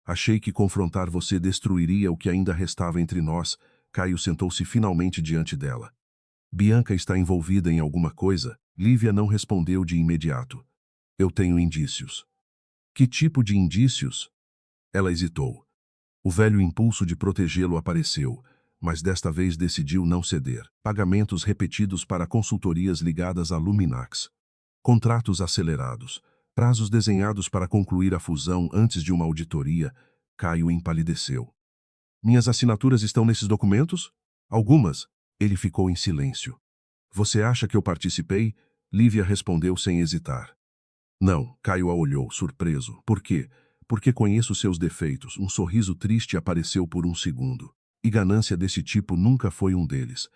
Achei que confrontar você destruiria o que ainda restava entre nós." Caio sentou-se finalmente diante dela. "Bianca está envolvida em alguma coisa?" Lívia não respondeu de imediato. "Eu tenho indícios." "Que tipo de indícios?" Ela hesitou. O velho impulso de protegê-lo apareceu, mas desta vez decidiu não ceder. Pagamentos repetidos para consultorias ligadas à Luminax. Contratos acelerados. Prazos desenhados para concluir a fusão antes de uma auditoria. Caio empalideceu. "Minhas assinaturas estão nesses documentos?" "Algumas." Ele ficou em silêncio. "Você acha que eu participei?" Lívia respondeu sem hesitar. "Não." Caio a olhou, surpreso. "Por quê?" Porque conheço seus defeitos. Um sorriso triste apareceu por um segundo. E ganância desse tipo nunca foi um deles.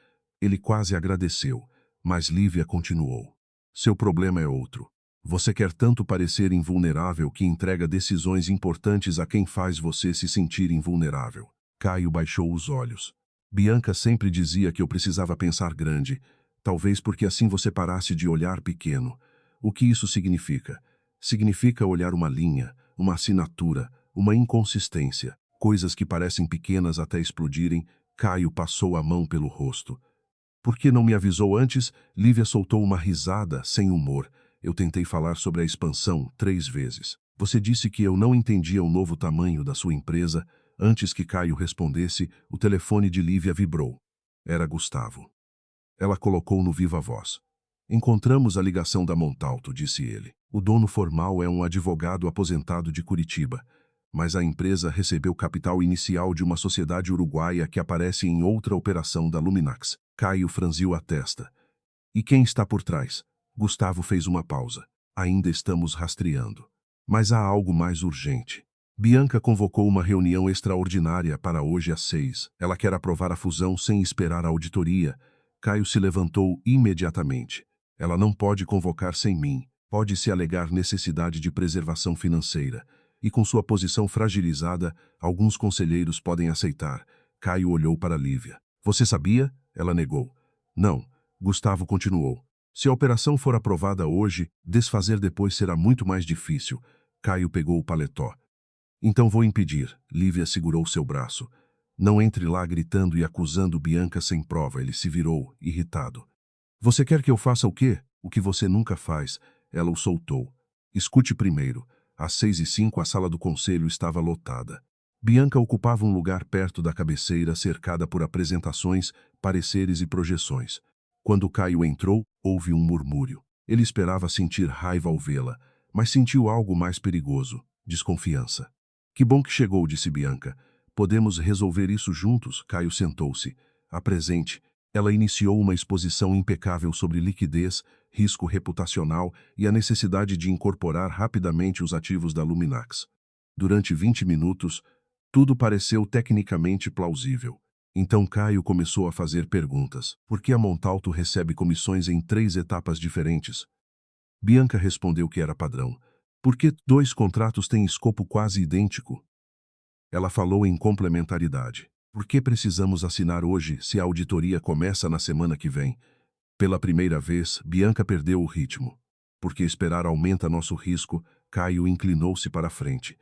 Ele quase agradeceu, mas Lívia continuou. Seu problema é outro. Você quer tanto parecer invulnerável que entrega decisões importantes a quem faz você se sentir invulnerável. Caio baixou os olhos. Bianca sempre dizia que eu precisava pensar grande, talvez porque assim você parasse de olhar pequeno. O que isso significa? Significa olhar uma linha, uma assinatura, uma inconsistência, coisas que parecem pequenas até explodirem. Caio passou a mão pelo rosto. Por que não me avisou antes? Lívia soltou uma risada, sem humor. Eu tentei falar sobre a expansão 3 vezes. Você disse que eu não entendia o novo tamanho da sua empresa. Antes que Caio respondesse, o telefone de Lívia vibrou. Era Gustavo. Ela colocou no viva voz. Encontramos a ligação da Montalto, disse ele. O dono formal é um advogado aposentado de Curitiba, mas a empresa recebeu capital inicial de uma sociedade uruguaia que aparece em outra operação da Luminax. Caio franziu a testa. E quem está por trás? Gustavo fez uma pausa. Ainda estamos rastreando. Mas há algo mais urgente. Bianca convocou uma reunião extraordinária para hoje às 6. Ela quer aprovar a fusão sem esperar a auditoria. Caio se levantou imediatamente. Ela não pode convocar sem mim. Pode-se alegar necessidade de preservação financeira. E com sua posição fragilizada, alguns conselheiros podem aceitar. Caio olhou para Lívia. Você sabia? Ela negou. Não. Gustavo continuou. Se a operação for aprovada hoje, desfazer depois será muito mais difícil. Caio pegou o paletó. Então vou impedir. Lívia segurou seu braço. Não entre lá gritando e acusando Bianca sem prova. Ele se virou, irritado. Você quer que eu faça o quê? O que você nunca faz. Ela o soltou. Escute primeiro. Às 6h05 a sala do conselho estava lotada. Bianca ocupava um lugar perto da cabeceira, cercada por apresentações, pareceres e projeções. Quando Caio entrou, houve um murmúrio. Ele esperava sentir raiva ao vê-la, mas sentiu algo mais perigoso, desconfiança. Que bom que chegou, disse Bianca. Podemos resolver isso juntos. Caio sentou-se. Apresente. Ela iniciou uma exposição impecável sobre liquidez, risco reputacional e a necessidade de incorporar rapidamente os ativos da Luminax. Durante 20 minutos, tudo pareceu tecnicamente plausível. Então Caio começou a fazer perguntas. Por que a Montalto recebe comissões em 3 etapas diferentes? Bianca respondeu que era padrão. Por que 2 contratos têm escopo quase idêntico? Ela falou em complementaridade. Por que precisamos assinar hoje se a auditoria começa na semana que vem? Pela primeira vez, Bianca perdeu o ritmo. Porque esperar aumenta nosso risco. Caio inclinou-se para a frente.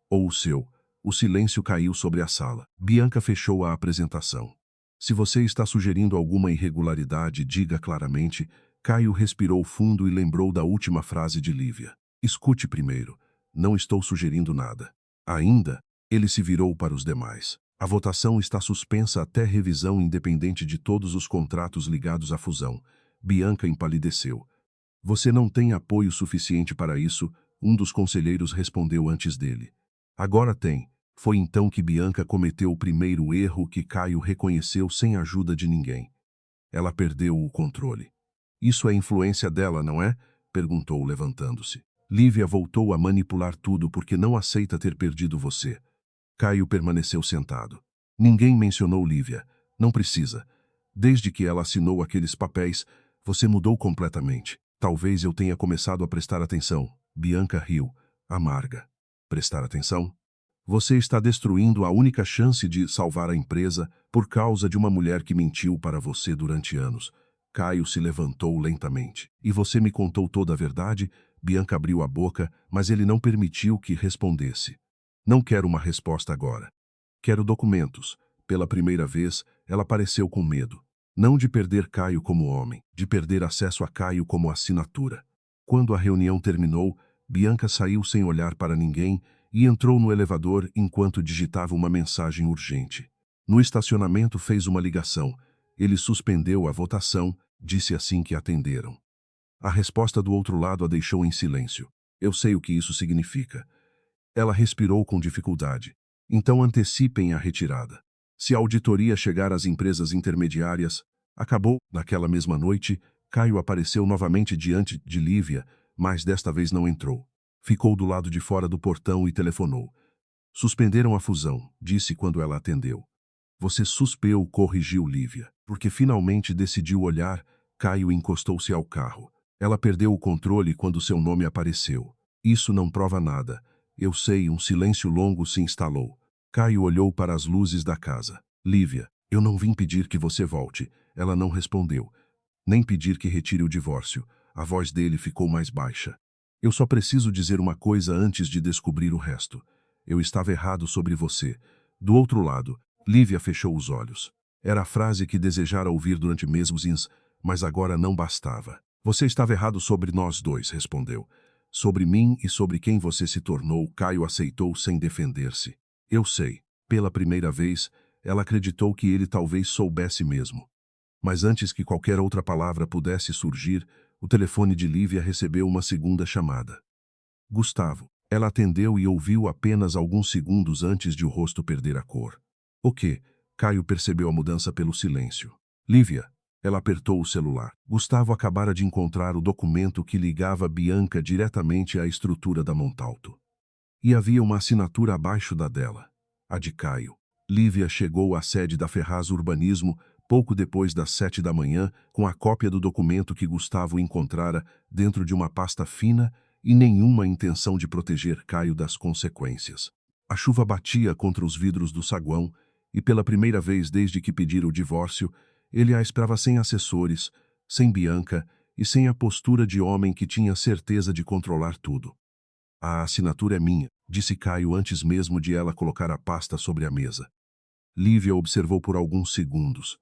Ou o seu. O silêncio caiu sobre a sala. Bianca fechou a apresentação. Se você está sugerindo alguma irregularidade, diga claramente. Caio respirou fundo e lembrou da última frase de Lívia. Escute primeiro. Não estou sugerindo nada. Ainda, ele se virou para os demais. A votação está suspensa até revisão independente de todos os contratos ligados à fusão. Bianca empalideceu. Você não tem apoio suficiente para isso, um dos conselheiros respondeu antes dele. Agora tem. Foi então que Bianca cometeu o primeiro erro que Caio reconheceu sem ajuda de ninguém. Ela perdeu o controle. Isso é influência dela, não é? Perguntou, levantando-se. Lívia voltou a manipular tudo porque não aceita ter perdido você. Caio permaneceu sentado. Ninguém mencionou Lívia. Não precisa. Desde que ela assinou aqueles papéis, você mudou completamente. Talvez eu tenha começado a prestar atenção. Bianca riu, amarga. Prestar atenção? Você está destruindo a única chance de salvar a empresa por causa de uma mulher que mentiu para você durante anos. Caio se levantou lentamente. E você me contou toda a verdade? Bianca abriu a boca, mas ele não permitiu que respondesse. Não quero uma resposta agora. Quero documentos. Pela primeira vez, ela pareceu com medo. Não de perder Caio como homem, de perder acesso a Caio como assinatura. Quando a reunião terminou, Bianca saiu sem olhar para ninguém e entrou no elevador enquanto digitava uma mensagem urgente. No estacionamento fez uma ligação. Ele suspendeu a votação, disse assim que atenderam. A resposta do outro lado a deixou em silêncio. Eu sei o que isso significa. Ela respirou com dificuldade. Então antecipem a retirada. Se a auditoria chegar às empresas intermediárias, acabou. Naquela mesma noite, Caio apareceu novamente diante de Lívia, mas desta vez não entrou. Ficou do lado de fora do portão e telefonou. Suspenderam a fusão, disse quando ela atendeu. Você suspeu, corrigiu Lívia. Porque finalmente decidiu olhar, Caio encostou-se ao carro. Ela perdeu o controle quando seu nome apareceu. Isso não prova nada. Eu sei, um silêncio longo se instalou. Caio olhou para as luzes da casa. Lívia, eu não vim pedir que você volte. Ela não respondeu. Nem pedir que retire o divórcio. A voz dele ficou mais baixa. Eu só preciso dizer uma coisa antes de descobrir o resto. Eu estava errado sobre você. Do outro lado, Lívia fechou os olhos. Era a frase que desejara ouvir durante meses, mas agora não bastava. Você estava errado sobre nós dois, respondeu. Sobre mim e sobre quem você se tornou, Caio aceitou sem defender-se. Eu sei. Pela primeira vez, ela acreditou que ele talvez soubesse mesmo. Mas antes que qualquer outra palavra pudesse surgir, o telefone de Lívia recebeu uma segunda chamada. Gustavo. Ela atendeu e ouviu apenas alguns segundos antes de o rosto perder a cor. O quê? Caio percebeu a mudança pelo silêncio. Lívia. Ela apertou o celular. Gustavo acabara de encontrar o documento que ligava Bianca diretamente à estrutura da Montalto. E havia uma assinatura abaixo da dela. A de Caio. Lívia chegou à sede da Ferraz Urbanismo pouco depois das 7 da manhã com a cópia do documento que Gustavo encontrara dentro de uma pasta fina e nenhuma intenção de proteger Caio das consequências. A chuva batia contra os vidros do saguão e pela primeira vez desde que pedira o divórcio, ele a esperava sem assessores, sem Bianca e sem a postura de homem que tinha certeza de controlar tudo. A assinatura é minha, disse Caio antes mesmo de ela colocar a pasta sobre a mesa. Lívia observou por alguns segundos.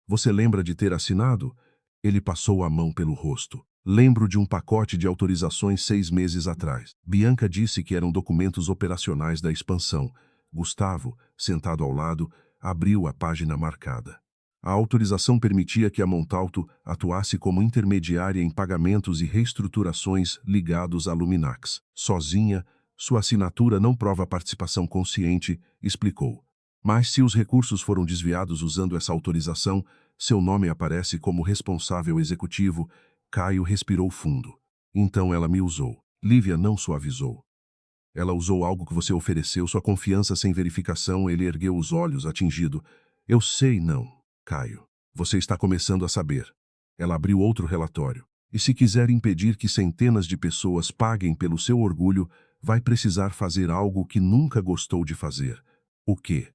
Você lembra de ter assinado? Ele passou a mão pelo rosto. Lembro de um pacote de autorizações 6 meses atrás. Bianca disse que eram documentos operacionais da expansão. Gustavo, sentado ao lado, abriu a página marcada. A autorização permitia que a Montalto atuasse como intermediária em pagamentos e reestruturações ligados à Luminax. Sozinha, sua assinatura não prova participação consciente, explicou. Mas se os recursos foram desviados usando essa autorização, seu nome aparece como responsável executivo. Caio respirou fundo. Então ela me usou. Lívia não suavizou. Ela usou algo que você ofereceu, sua confiança sem verificação. Ele ergueu os olhos, atingido. Eu sei, não, Caio. Você está começando a saber. Ela abriu outro relatório. E se quiser impedir que centenas de pessoas paguem pelo seu orgulho, vai precisar fazer algo que nunca gostou de fazer. O quê?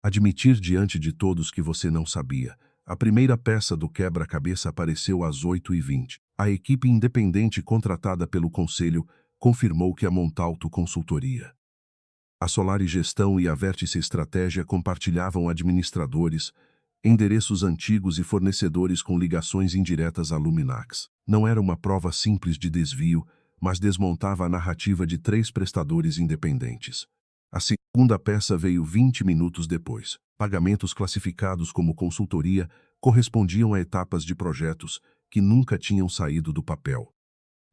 Admitir diante de todos que você não sabia. A primeira peça do quebra-cabeça apareceu às 8h20. A equipe independente contratada pelo Conselho confirmou que a Montalto Consultoria, a Solari Gestão e a Vértice Estratégia compartilhavam administradores, endereços antigos e fornecedores com ligações indiretas à Luminax. Não era uma prova simples de desvio, mas desmontava a narrativa de 3 prestadores independentes. A segunda peça veio 20 minutos depois. Pagamentos classificados como consultoria correspondiam a etapas de projetos que nunca tinham saído do papel.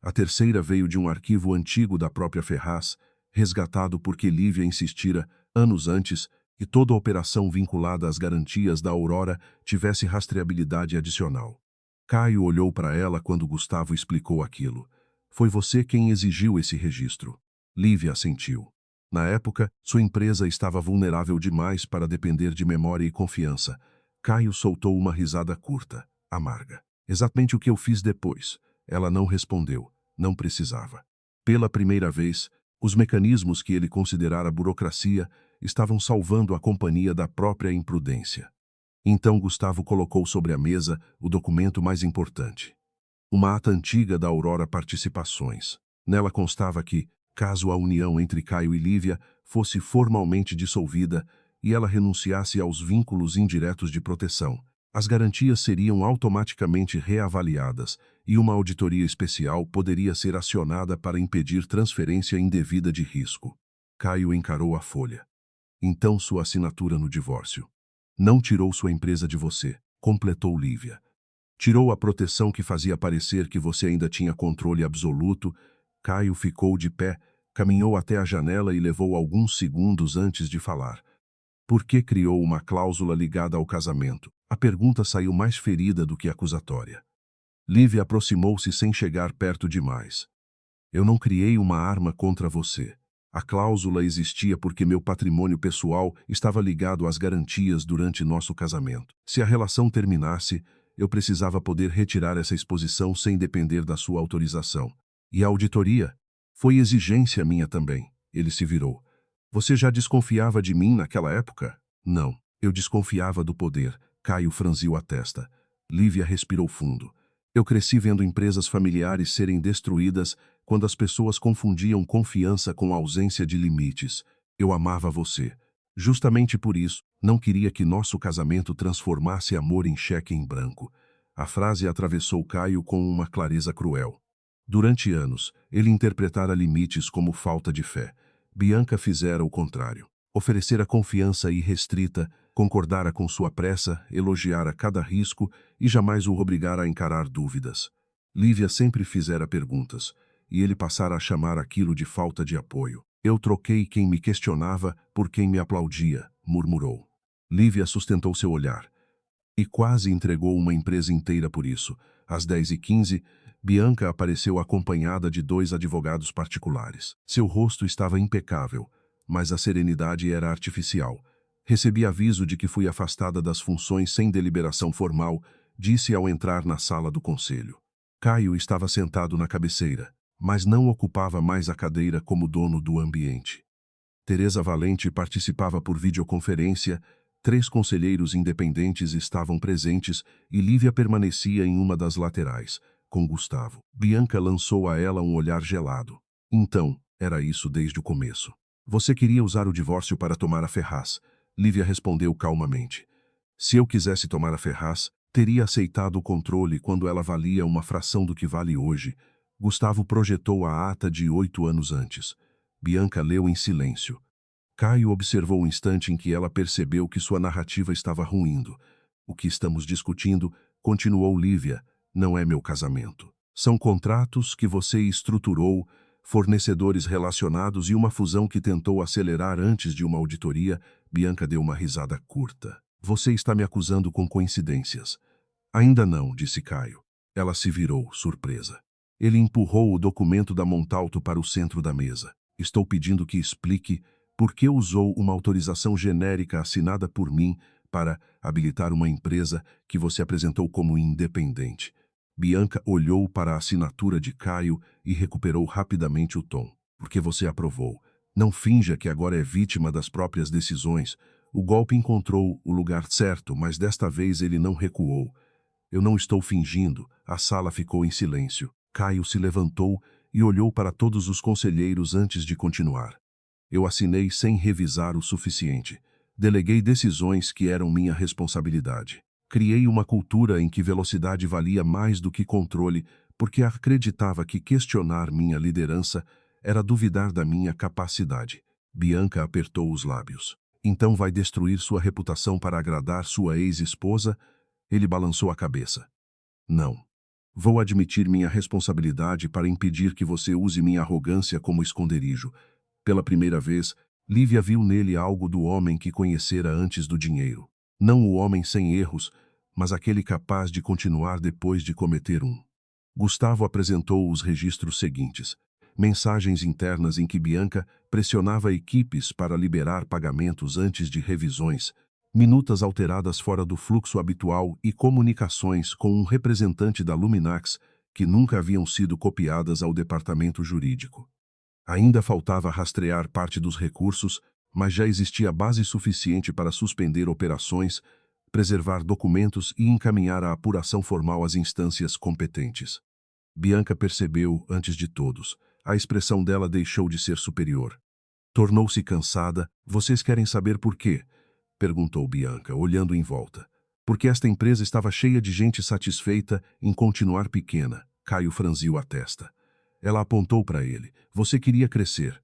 A terceira veio de um arquivo antigo da própria Ferraz, resgatado porque Lívia insistira, anos antes, que toda operação vinculada às garantias da Aurora tivesse rastreabilidade adicional. Caio olhou para ela quando Gustavo explicou aquilo. Foi você quem exigiu esse registro. Lívia assentiu. Na época, sua empresa estava vulnerável demais para depender de memória e confiança. Caio soltou uma risada curta, amarga. Exatamente o que eu fiz depois. Ela não respondeu. Não precisava. Pela primeira vez, os mecanismos que ele considerara burocracia estavam salvando a companhia da própria imprudência. Então Gustavo colocou sobre a mesa o documento mais importante. Uma ata antiga da Aurora Participações. Nela constava que, caso a união entre Caio e Lívia fosse formalmente dissolvida e ela renunciasse aos vínculos indiretos de proteção, as garantias seriam automaticamente reavaliadas e uma auditoria especial poderia ser acionada para impedir transferência indevida de risco. Caio encarou a folha. Então sua assinatura no divórcio. Não tirou sua empresa de você, completou Lívia. Tirou a proteção que fazia parecer que você ainda tinha controle absoluto. Caio ficou de pé, caminhou até a janela e levou alguns segundos antes de falar. Por que criou uma cláusula ligada ao casamento? A pergunta saiu mais ferida do que acusatória. Lívia aproximou-se sem chegar perto demais. Eu não criei uma arma contra você. A cláusula existia porque meu patrimônio pessoal estava ligado às garantias durante nosso casamento. Se a relação terminasse, eu precisava poder retirar essa exposição sem depender da sua autorização. E a auditoria? Foi exigência minha também. Ele se virou. Você já desconfiava de mim naquela época? Não. Eu desconfiava do poder. Caio franziu a testa. Lívia respirou fundo. Eu cresci vendo empresas familiares serem destruídas quando as pessoas confundiam confiança com ausência de limites. Eu amava você. Justamente por isso, não queria que nosso casamento transformasse amor em cheque em branco. A frase atravessou Caio com uma clareza cruel. Durante anos, ele interpretara limites como falta de fé. Bianca fizera o contrário. Oferecera confiança irrestrita, concordara com sua pressa, elogiara cada risco e jamais o obrigara a encarar dúvidas. Lívia sempre fizera perguntas, e ele passara a chamar aquilo de falta de apoio. Eu troquei quem me questionava por quem me aplaudia, murmurou. Lívia sustentou seu olhar. E quase entregou uma empresa inteira por isso. Às 10h15, Bianca apareceu acompanhada de 2 advogados particulares. Seu rosto estava impecável, mas a serenidade era artificial. Recebi aviso de que fui afastada das funções sem deliberação formal, disse ao entrar na sala do conselho. Caio estava sentado na cabeceira, mas não ocupava mais a cadeira como dono do ambiente. Teresa Valente participava por videoconferência, 3 conselheiros independentes estavam presentes e Lívia permanecia em uma das laterais, com Gustavo. Bianca lançou a ela um olhar gelado. Então, era isso desde o começo. Você queria usar o divórcio para tomar a Ferraz. Lívia respondeu calmamente. Se eu quisesse tomar a Ferraz, teria aceitado o controle quando ela valia uma fração do que vale hoje. Gustavo projetou a ata de 8 anos antes. Bianca leu em silêncio. Caio observou o instante em que ela percebeu que sua narrativa estava ruindo. O que estamos discutindo, continuou Lívia, não é meu casamento. São contratos que você estruturou, fornecedores relacionados e uma fusão que tentou acelerar antes de uma auditoria. Bianca deu uma risada curta. Você está me acusando com coincidências. Ainda não, disse Caio. Ela se virou, surpresa. Ele empurrou o documento da Montalto para o centro da mesa. Estou pedindo que explique por que usou uma autorização genérica assinada por mim para habilitar uma empresa que você apresentou como independente. Bianca olhou para a assinatura de Caio e recuperou rapidamente o tom. Porque você aprovou. Não finja que agora é vítima das próprias decisões. O golpe encontrou o lugar certo, mas desta vez ele não recuou. Eu não estou fingindo. A sala ficou em silêncio. Caio se levantou e olhou para todos os conselheiros antes de continuar. Eu assinei sem revisar o suficiente. Deleguei decisões que eram minha responsabilidade. Criei uma cultura em que velocidade valia mais do que controle, porque acreditava que questionar minha liderança era duvidar da minha capacidade. Bianca apertou os lábios. Então vai destruir sua reputação para agradar sua ex-esposa? Ele balançou a cabeça. Não. Vou admitir minha responsabilidade para impedir que você use minha arrogância como esconderijo. Pela primeira vez, Lívia viu nele algo do homem que conhecera antes do dinheiro. Não o homem sem erros, mas aquele capaz de continuar depois de cometer um. Gustavo apresentou os registros seguintes. Mensagens internas em que Bianca pressionava equipes para liberar pagamentos antes de revisões, minutas alteradas fora do fluxo habitual e comunicações com um representante da Luminax que nunca haviam sido copiadas ao departamento jurídico. Ainda faltava rastrear parte dos recursos, mas já existia base suficiente para suspender operações, preservar documentos e encaminhar a apuração formal às instâncias competentes. Bianca percebeu, antes de todos, a expressão dela deixou de ser superior. Tornou-se cansada. Vocês querem saber por quê? Perguntou Bianca, olhando em volta. Porque esta empresa estava cheia de gente satisfeita em continuar pequena. Caio franziu a testa. Ela apontou para ele. Você queria crescer.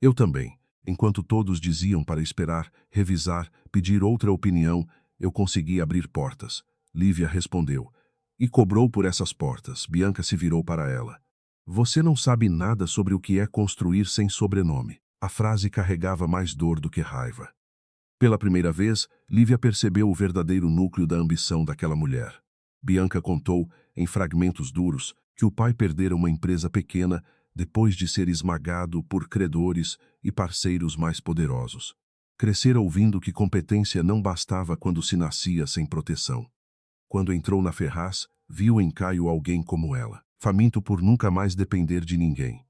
Eu também. Enquanto todos diziam para esperar, revisar, pedir outra opinião, eu consegui abrir portas. Lívia respondeu. E cobrou por essas portas. Bianca se virou para ela. Você não sabe nada sobre o que é construir sem sobrenome. A frase carregava mais dor do que raiva. Pela primeira vez, Lívia percebeu o verdadeiro núcleo da ambição daquela mulher. Bianca contou, em fragmentos duros, que o pai perdera uma empresa pequena, depois de ser esmagado por credores e parceiros mais poderosos. Crescera ouvindo que competência não bastava quando se nascia sem proteção. Quando entrou na Ferraz, viu em Caio alguém como ela, faminto por nunca mais depender de ninguém.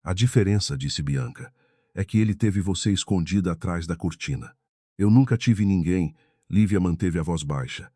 A diferença, disse Bianca, é que ele teve você escondida atrás da cortina. Eu nunca tive ninguém, Lívia manteve a voz baixa.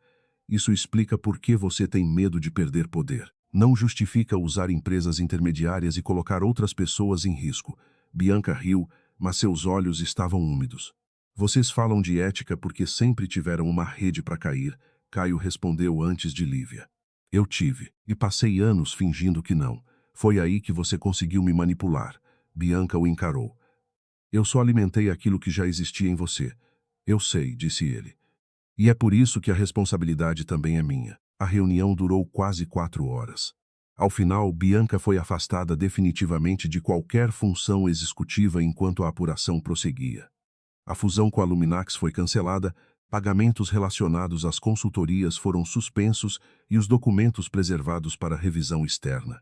Isso explica por que você tem medo de perder poder. Não justifica usar empresas intermediárias e colocar outras pessoas em risco. Bianca riu, mas seus olhos estavam úmidos. Vocês falam de ética porque sempre tiveram uma rede para cair, Caio respondeu antes de Lívia. Eu tive, e passei anos fingindo que não. Foi aí que você conseguiu me manipular. Bianca o encarou. Eu só alimentei aquilo que já existia em você. Eu sei, disse ele. E é por isso que a responsabilidade também é minha. A reunião durou quase 4 horas. Ao final, Bianca foi afastada definitivamente de qualquer função executiva enquanto a apuração prosseguia. A fusão com a Luminax foi cancelada, pagamentos relacionados às consultorias foram suspensos e os documentos preservados para revisão externa.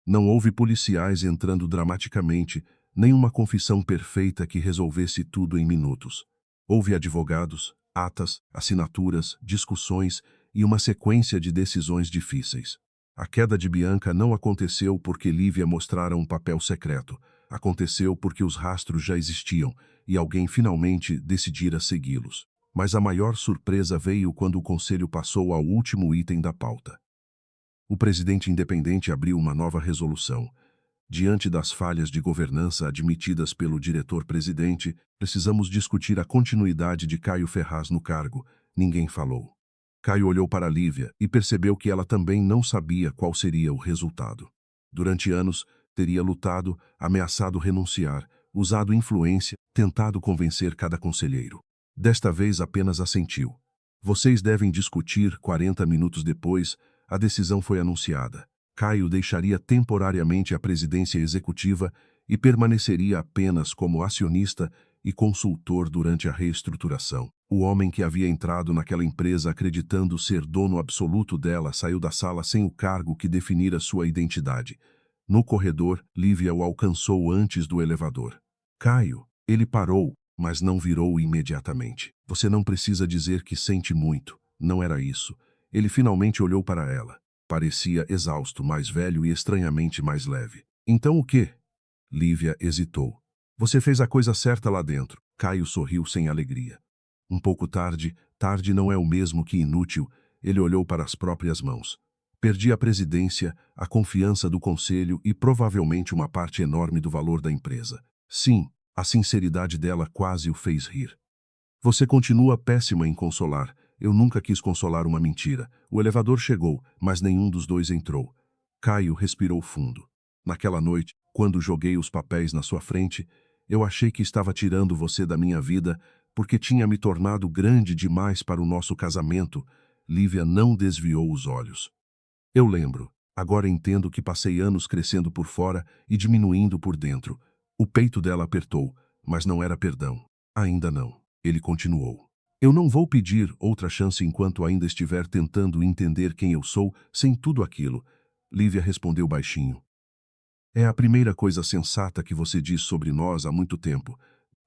Não houve policiais entrando dramaticamente, nem uma confissão perfeita que resolvesse tudo em minutos. Houve advogados, atas, assinaturas, discussões e uma sequência de decisões difíceis. A queda de Bianca não aconteceu porque Lívia mostrara um papel secreto. Aconteceu porque os rastros já existiam e alguém finalmente decidira segui-los. Mas a maior surpresa veio quando o conselho passou ao último item da pauta. O presidente independente abriu uma nova resolução. Diante das falhas de governança admitidas pelo diretor-presidente, precisamos discutir a continuidade de Caio Ferraz no cargo. Ninguém falou. Caio olhou para Lívia e percebeu que ela também não sabia qual seria o resultado. Durante anos, teria lutado, ameaçado renunciar, usado influência, tentado convencer cada conselheiro. Desta vez apenas assentiu. Vocês devem discutir. 40 minutos depois, a decisão foi anunciada. Caio deixaria temporariamente a presidência executiva e permaneceria apenas como acionista e consultor durante a reestruturação. O homem que havia entrado naquela empresa acreditando ser dono absoluto dela saiu da sala sem o cargo que definira sua identidade. No corredor, Lívia o alcançou antes do elevador. Caio, ele parou, mas não virou imediatamente. Você não precisa dizer que sente muito. Não era isso. Ele finalmente olhou para ela. Parecia exausto, mais velho e estranhamente mais leve. Então o quê? Lívia hesitou. Você fez a coisa certa lá dentro. Caio sorriu sem alegria. Um pouco tarde, tarde não é o mesmo que inútil, ele olhou para as próprias mãos. Perdi a presidência, a confiança do conselho e provavelmente uma parte enorme do valor da empresa. Sim, a sinceridade dela quase o fez rir. Você continua péssima em consolar. Eu nunca quis consolar uma mentira. O elevador chegou, mas nenhum dos dois entrou. Caio respirou fundo. Naquela noite, quando joguei os papéis na sua frente, eu achei que estava tirando você da minha vida porque tinha me tornado grande demais para o nosso casamento. Lívia não desviou os olhos. Eu lembro. Agora entendo que passei anos crescendo por fora e diminuindo por dentro. O peito dela apertou, mas não era perdão. Ainda não. Ele continuou. Eu não vou pedir outra chance enquanto ainda estiver tentando entender quem eu sou sem tudo aquilo. Lívia respondeu baixinho. É a primeira coisa sensata que você diz sobre nós há muito tempo.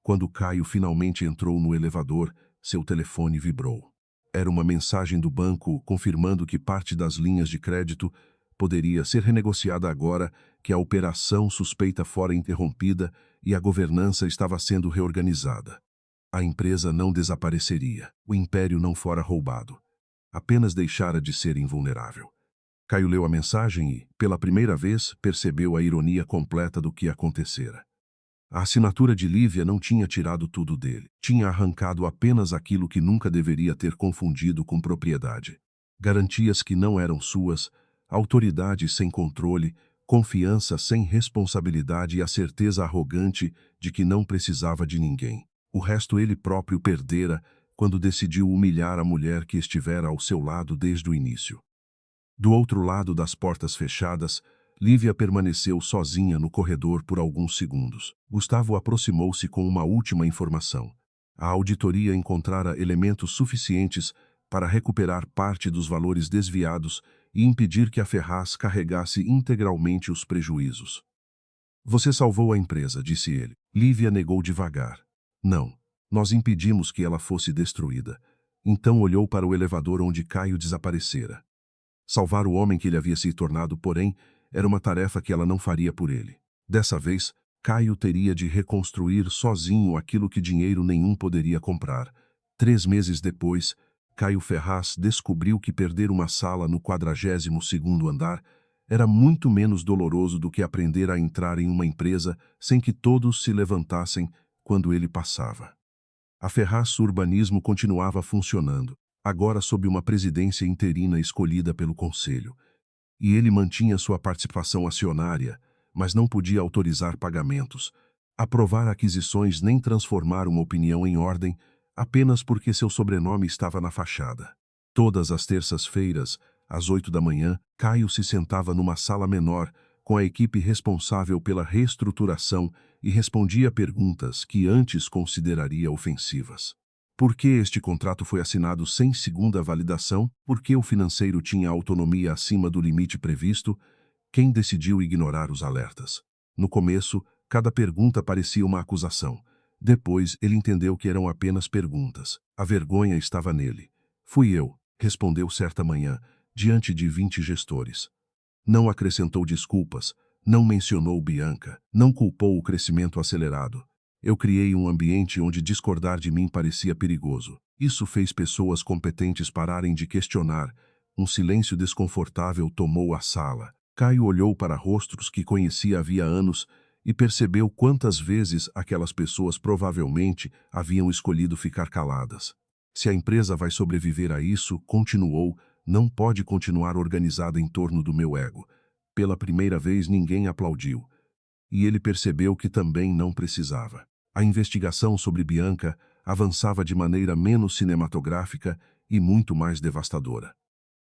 Quando Caio finalmente entrou no elevador, seu telefone vibrou. Era uma mensagem do banco confirmando que parte das linhas de crédito poderia ser renegociada agora que a operação suspeita fora interrompida e a governança estava sendo reorganizada. A empresa não desapareceria, o império não fora roubado. Apenas deixara de ser invulnerável. Caio leu a mensagem e, pela primeira vez, percebeu a ironia completa do que acontecera. A assinatura de Lívia não tinha tirado tudo dele. Tinha arrancado apenas aquilo que nunca deveria ter confundido com propriedade. Garantias que não eram suas, autoridade sem controle, confiança sem responsabilidade e a certeza arrogante de que não precisava de ninguém. O resto ele próprio perdera quando decidiu humilhar a mulher que estivera ao seu lado desde o início. Do outro lado das portas fechadas, Lívia permaneceu sozinha no corredor por alguns segundos. Gustavo aproximou-se com uma última informação. A auditoria encontrara elementos suficientes para recuperar parte dos valores desviados e impedir que a Ferraz carregasse integralmente os prejuízos. Você salvou a empresa, disse ele. Lívia negou devagar. Não. Nós impedimos que ela fosse destruída. Então olhou para o elevador onde Caio desaparecera. Salvar o homem que ele havia se tornado, porém, era uma tarefa que ela não faria por ele. Dessa vez, Caio teria de reconstruir sozinho aquilo que dinheiro nenhum poderia comprar. 3 meses depois, Caio Ferraz descobriu que perder uma sala no 42º andar era muito menos doloroso do que aprender a entrar em uma empresa sem que todos se levantassem quando ele passava. A Ferraz Urbanismo continuava funcionando, agora sob uma presidência interina escolhida pelo Conselho. E ele mantinha sua participação acionária, mas não podia autorizar pagamentos, aprovar aquisições nem transformar uma opinião em ordem, apenas porque seu sobrenome estava na fachada. Todas as terças-feiras, às 8 da manhã, Caio se sentava numa sala menor, com a equipe responsável pela reestruturação e respondia perguntas que antes consideraria ofensivas. Por que este contrato foi assinado sem segunda validação? Por que o financeiro tinha autonomia acima do limite previsto? Quem decidiu ignorar os alertas? No começo, cada pergunta parecia uma acusação. Depois, ele entendeu que eram apenas perguntas. A vergonha estava nele. Fui eu, respondeu certa manhã, diante de 20 gestores. Não acrescentou desculpas, não mencionou Bianca, não culpou o crescimento acelerado. Eu criei um ambiente onde discordar de mim parecia perigoso. Isso fez pessoas competentes pararem de questionar. Um silêncio desconfortável tomou a sala. Caio olhou para rostos que conhecia havia anos e percebeu quantas vezes aquelas pessoas provavelmente haviam escolhido ficar caladas. Se a empresa vai sobreviver a isso, continuou, não pode continuar organizada em torno do meu ego. Pela primeira vez ninguém aplaudiu. E ele percebeu que também não precisava. A investigação sobre Bianca avançava de maneira menos cinematográfica e muito mais devastadora.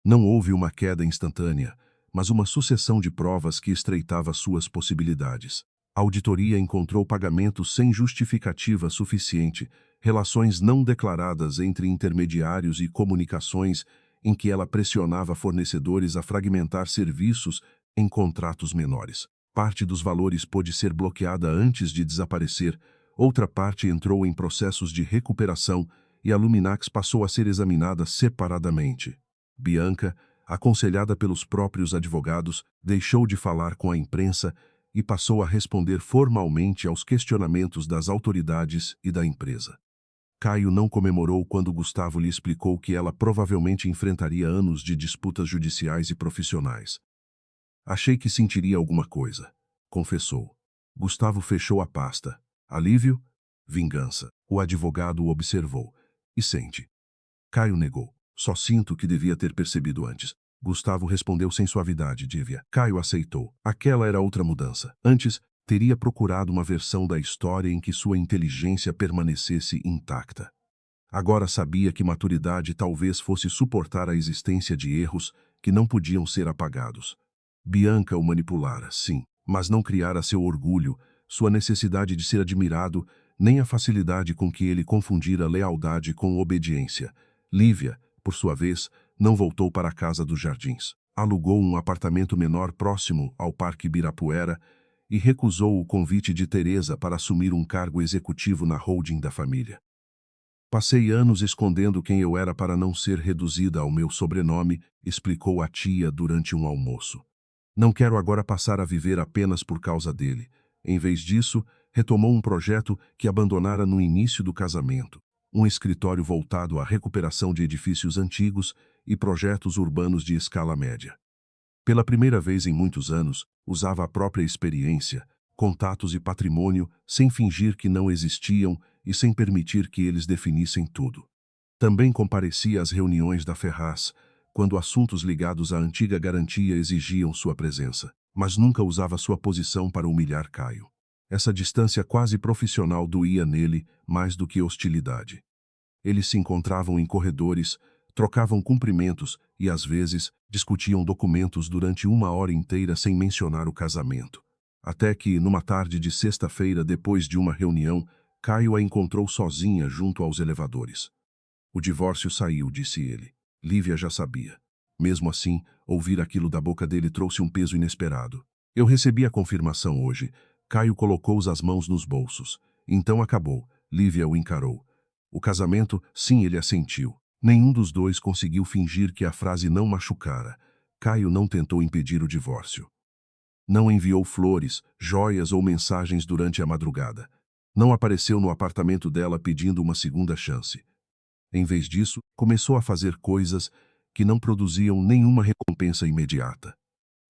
Não houve uma queda instantânea, mas uma sucessão de provas que estreitava suas possibilidades. A auditoria encontrou pagamentos sem justificativa suficiente, relações não declaradas entre intermediários e comunicações em que ela pressionava fornecedores a fragmentar serviços em contratos menores. Parte dos valores pôde ser bloqueada antes de desaparecer, outra parte entrou em processos de recuperação e a Luminax passou a ser examinada separadamente. Bianca, aconselhada pelos próprios advogados, deixou de falar com a imprensa e passou a responder formalmente aos questionamentos das autoridades e da empresa. Caio não comemorou quando Gustavo lhe explicou que ela provavelmente enfrentaria anos de disputas judiciais e profissionais. Achei que sentiria alguma coisa, confessou. Gustavo fechou a pasta. Alívio? Vingança. O advogado o observou. E sente? Caio negou. Só sinto que devia ter percebido antes. Gustavo respondeu sem suavidade, Dívia. Caio aceitou. Aquela era outra mudança. Antes, teria procurado uma versão da história em que sua inteligência permanecesse intacta. Agora sabia que maturidade talvez fosse suportar a existência de erros que não podiam ser apagados. Bianca o manipulara, sim, mas não criara seu orgulho, sua necessidade de ser admirado, nem a facilidade com que ele confundira lealdade com obediência. Lívia, por sua vez, não voltou para a casa dos Jardins. Alugou um apartamento menor próximo ao Parque Ibirapuera e recusou o convite de Teresa para assumir um cargo executivo na holding da família. Passei anos escondendo quem eu era para não ser reduzida ao meu sobrenome, explicou a tia durante um almoço. Não quero agora passar a viver apenas por causa dele. Em vez disso, retomou um projeto que abandonara no início do casamento. Um escritório voltado à recuperação de edifícios antigos e projetos urbanos de escala média. Pela primeira vez em muitos anos, usava a própria experiência, contatos e patrimônio sem fingir que não existiam e sem permitir que eles definissem tudo. Também comparecia às reuniões da Ferraz, quando assuntos ligados à antiga garantia exigiam sua presença, mas nunca usava sua posição para humilhar Caio. Essa distância quase profissional doía nele mais do que hostilidade. Eles se encontravam em corredores, trocavam cumprimentos e, às vezes, discutiam documentos durante 1 hora inteira sem mencionar o casamento. Até que, numa tarde de sexta-feira, depois de uma reunião, Caio a encontrou sozinha junto aos elevadores. O divórcio saiu, disse ele. Lívia já sabia. Mesmo assim, ouvir aquilo da boca dele trouxe um peso inesperado. Eu recebi a confirmação hoje, Caio colocou as mãos nos bolsos. Então acabou. Lívia o encarou. O casamento, sim, ele assentiu. Nenhum dos dois conseguiu fingir que a frase não machucara. Caio não tentou impedir o divórcio. Não enviou flores, joias ou mensagens durante a madrugada. Não apareceu no apartamento dela pedindo uma segunda chance. Em vez disso, começou a fazer coisas que não produziam nenhuma recompensa imediata.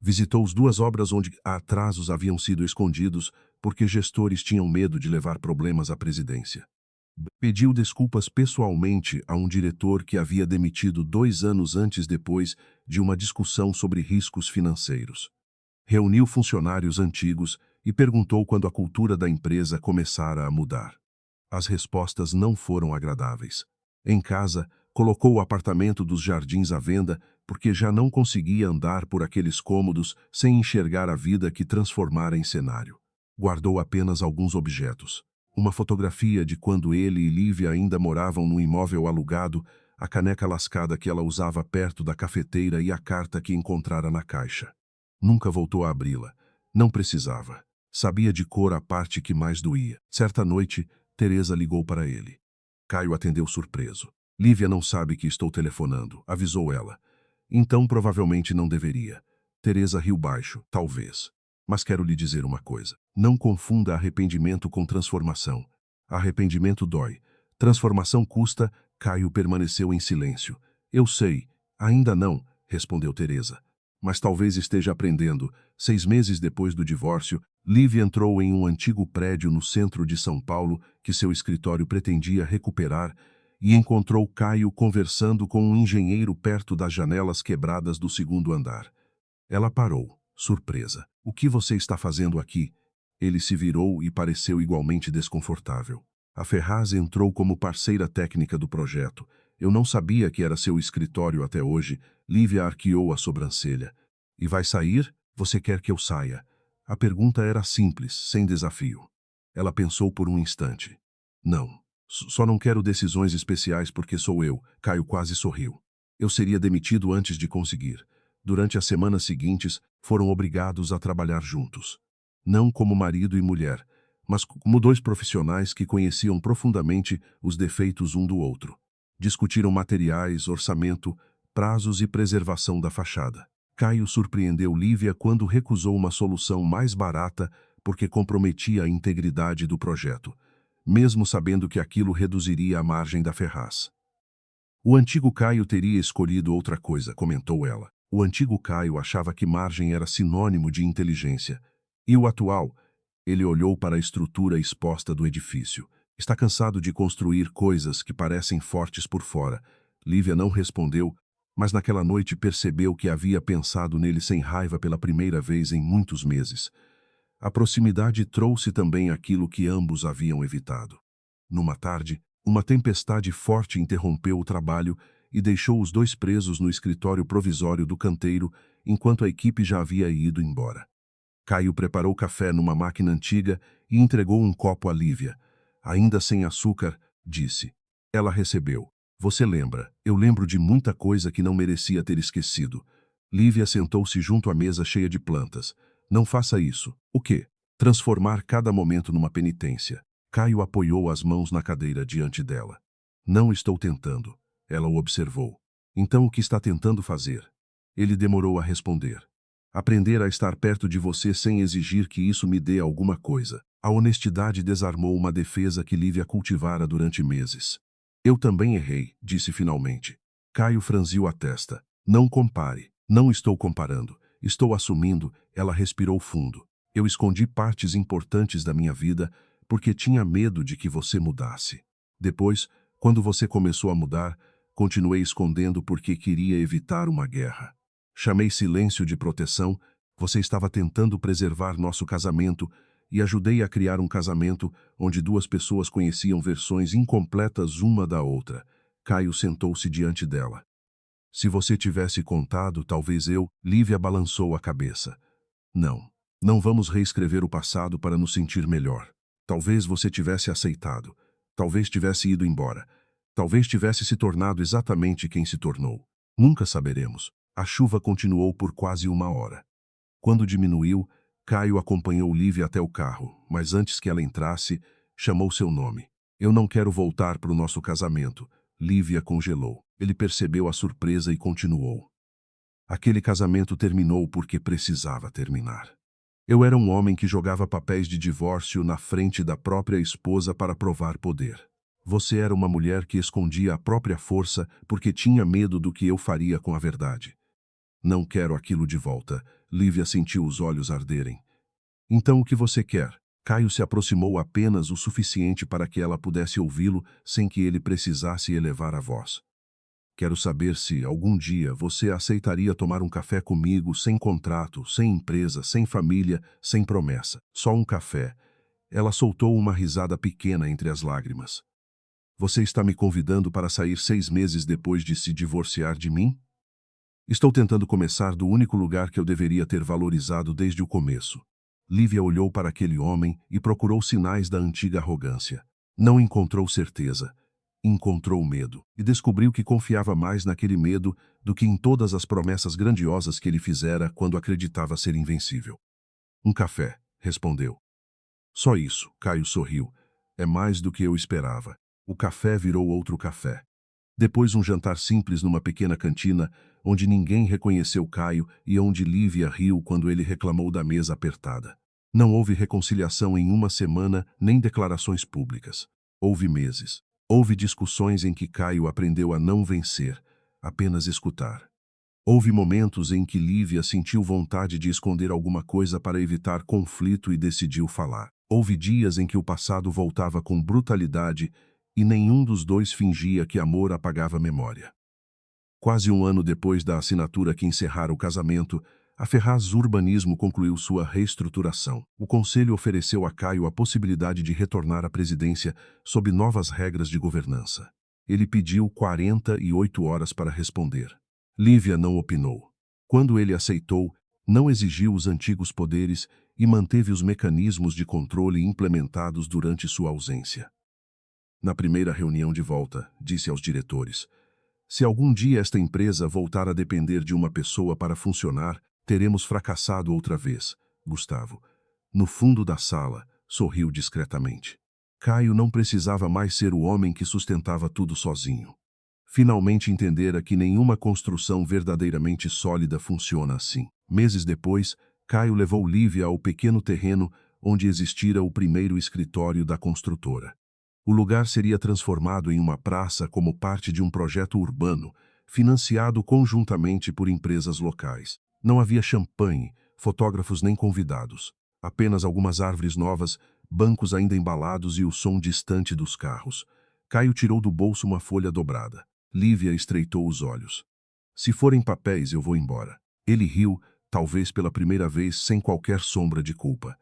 Visitou as duas obras onde atrasos haviam sido escondidos porque gestores tinham medo de levar problemas à presidência. Pediu desculpas pessoalmente a um diretor que havia demitido 2 anos antes depois de uma discussão sobre riscos financeiros. Reuniu funcionários antigos e perguntou quando a cultura da empresa começara a mudar. As respostas não foram agradáveis. Em casa, colocou o apartamento dos Jardins à venda porque já não conseguia andar por aqueles cômodos sem enxergar a vida que transformara em cenário. Guardou apenas alguns objetos. Uma fotografia de quando ele e Lívia ainda moravam no imóvel alugado, a caneca lascada que ela usava perto da cafeteira e a carta que encontrara na caixa. Nunca voltou a abri-la. Não precisava. Sabia de cor a parte que mais doía. Certa noite, Teresa ligou para ele. Caio atendeu surpreso. Lívia não sabe que estou telefonando, avisou ela. Então provavelmente não deveria. Teresa riu baixo, talvez. Mas quero lhe dizer uma coisa. Não confunda arrependimento com transformação. Arrependimento dói. Transformação custa. Caio permaneceu em silêncio. Eu sei. Ainda não, respondeu Teresa. Mas talvez esteja aprendendo. 6 meses depois do divórcio, Lívia entrou em um antigo prédio no centro de São Paulo que seu escritório pretendia recuperar e encontrou Caio conversando com um engenheiro perto das janelas quebradas do 2º andar. Ela parou, surpresa. O que você está fazendo aqui? Ele se virou e pareceu igualmente desconfortável. A Ferraz entrou como parceira técnica do projeto. Eu não sabia que era seu escritório até hoje. Lívia arqueou a sobrancelha. E vai sair? Você quer que eu saia? A pergunta era simples, sem desafio. Ela pensou por um instante. Não. Só não quero decisões especiais porque sou eu. Caio quase sorriu. Eu seria demitido antes de conseguir. Durante as semanas seguintes, foram obrigados a trabalhar juntos. Não como marido e mulher, mas como 2 profissionais que conheciam profundamente os defeitos um do outro. Discutiram materiais, orçamento, prazos e preservação da fachada. Caio surpreendeu Lívia quando recusou uma solução mais barata porque comprometia a integridade do projeto, mesmo sabendo que aquilo reduziria a margem da Ferraz. O antigo Caio teria escolhido outra coisa, comentou ela. O antigo Caio achava que margem era sinônimo de inteligência. E o atual? Ele olhou para a estrutura exposta do edifício. Está cansado de construir coisas que parecem fortes por fora. Lívia não respondeu, mas naquela noite percebeu que havia pensado nele sem raiva pela primeira vez em muitos meses. A proximidade trouxe também aquilo que ambos haviam evitado. Numa tarde, uma tempestade forte interrompeu o trabalho e deixou os 2 presos no escritório provisório do canteiro, enquanto a equipe já havia ido embora. Caio preparou café numa máquina antiga e entregou um copo a Lívia. Ainda sem açúcar, disse. Ela recebeu. Você lembra, eu lembro de muita coisa que não merecia ter esquecido. Lívia sentou-se junto à mesa cheia de plantas. Não faça isso. O quê? Transformar cada momento numa penitência. Caio apoiou as mãos na cadeira diante dela. Não estou tentando. Ela o observou. Então o que está tentando fazer? Ele demorou a responder. Aprender a estar perto de você sem exigir que isso me dê alguma coisa. A honestidade desarmou uma defesa que Lívia cultivara durante meses. Eu também errei, disse finalmente. Caio franziu a testa. Não compare. Não estou comparando. Estou assumindo. Ela respirou fundo. Eu escondi partes importantes da minha vida porque tinha medo de que você mudasse. Depois, quando você começou a mudar, continuei escondendo porque queria evitar uma guerra. Chamei silêncio de proteção, você estava tentando preservar nosso casamento e ajudei a criar um casamento onde 2 pessoas conheciam versões incompletas uma da outra. Caio sentou-se diante dela. Se você tivesse contado, talvez eu... Lívia balançou a cabeça. Não. Não vamos reescrever o passado para nos sentir melhor. Talvez você tivesse aceitado. Talvez tivesse ido embora. Talvez tivesse se tornado exatamente quem se tornou. Nunca saberemos. A chuva continuou por quase 1 hora. Quando diminuiu, Caio acompanhou Lívia até o carro, mas antes que ela entrasse, chamou seu nome. Eu não quero voltar para o nosso casamento. Lívia congelou. Ele percebeu a surpresa e continuou. Aquele casamento terminou porque precisava terminar. Eu era um homem que jogava papéis de divórcio na frente da própria esposa para provar poder. Você era uma mulher que escondia a própria força porque tinha medo do que eu faria com a verdade. Não quero aquilo de volta. Lívia sentiu os olhos arderem. Então o que você quer? Caio se aproximou apenas o suficiente para que ela pudesse ouvi-lo sem que ele precisasse elevar a voz. Quero saber se, algum dia, você aceitaria tomar um café comigo sem contrato, sem empresa, sem família, sem promessa. Só um café. Ela soltou uma risada pequena entre as lágrimas. Você está me convidando para sair 6 meses depois de se divorciar de mim? Estou tentando começar do único lugar que eu deveria ter valorizado desde o começo. Lívia olhou para aquele homem e procurou sinais da antiga arrogância. Não encontrou certeza. Encontrou medo e descobriu que confiava mais naquele medo do que em todas as promessas grandiosas que ele fizera quando acreditava ser invencível. Um café, respondeu. Só isso, Caio sorriu. É mais do que eu esperava. O café virou outro café. Depois um jantar simples numa pequena cantina, onde ninguém reconheceu Caio e onde Lívia riu quando ele reclamou da mesa apertada. Não houve reconciliação em uma semana, nem declarações públicas. Houve meses. Houve discussões em que Caio aprendeu a não vencer, apenas escutar. Houve momentos em que Lívia sentiu vontade de esconder alguma coisa para evitar conflito e decidiu falar. Houve dias em que o passado voltava com brutalidade e nenhum dos dois fingia que amor apagava a memória. Quase um ano depois da assinatura que encerrara o casamento, a Ferraz Urbanismo concluiu sua reestruturação. O conselho ofereceu a Caio a possibilidade de retornar à presidência sob novas regras de governança. Ele pediu 48 horas para responder. Lívia não opinou. Quando ele aceitou, não exigiu os antigos poderes e manteve os mecanismos de controle implementados durante sua ausência. Na primeira reunião de volta, disse aos diretores: se algum dia esta empresa voltar a depender de uma pessoa para funcionar, teremos fracassado outra vez. Gustavo, no fundo da sala, sorriu discretamente. Caio não precisava mais ser o homem que sustentava tudo sozinho. Finalmente entendera que nenhuma construção verdadeiramente sólida funciona assim. Meses depois, Caio levou Lívia ao pequeno terreno onde existira o primeiro escritório da construtora. O lugar seria transformado em uma praça como parte de um projeto urbano, financiado conjuntamente por empresas locais. Não havia champanhe, fotógrafos nem convidados. Apenas algumas árvores novas, bancos ainda embalados e o som distante dos carros. Caio tirou do bolso uma folha dobrada. Lívia estreitou os olhos. Se forem papéis, eu vou embora. Ele riu, talvez pela primeira vez sem qualquer sombra de culpa.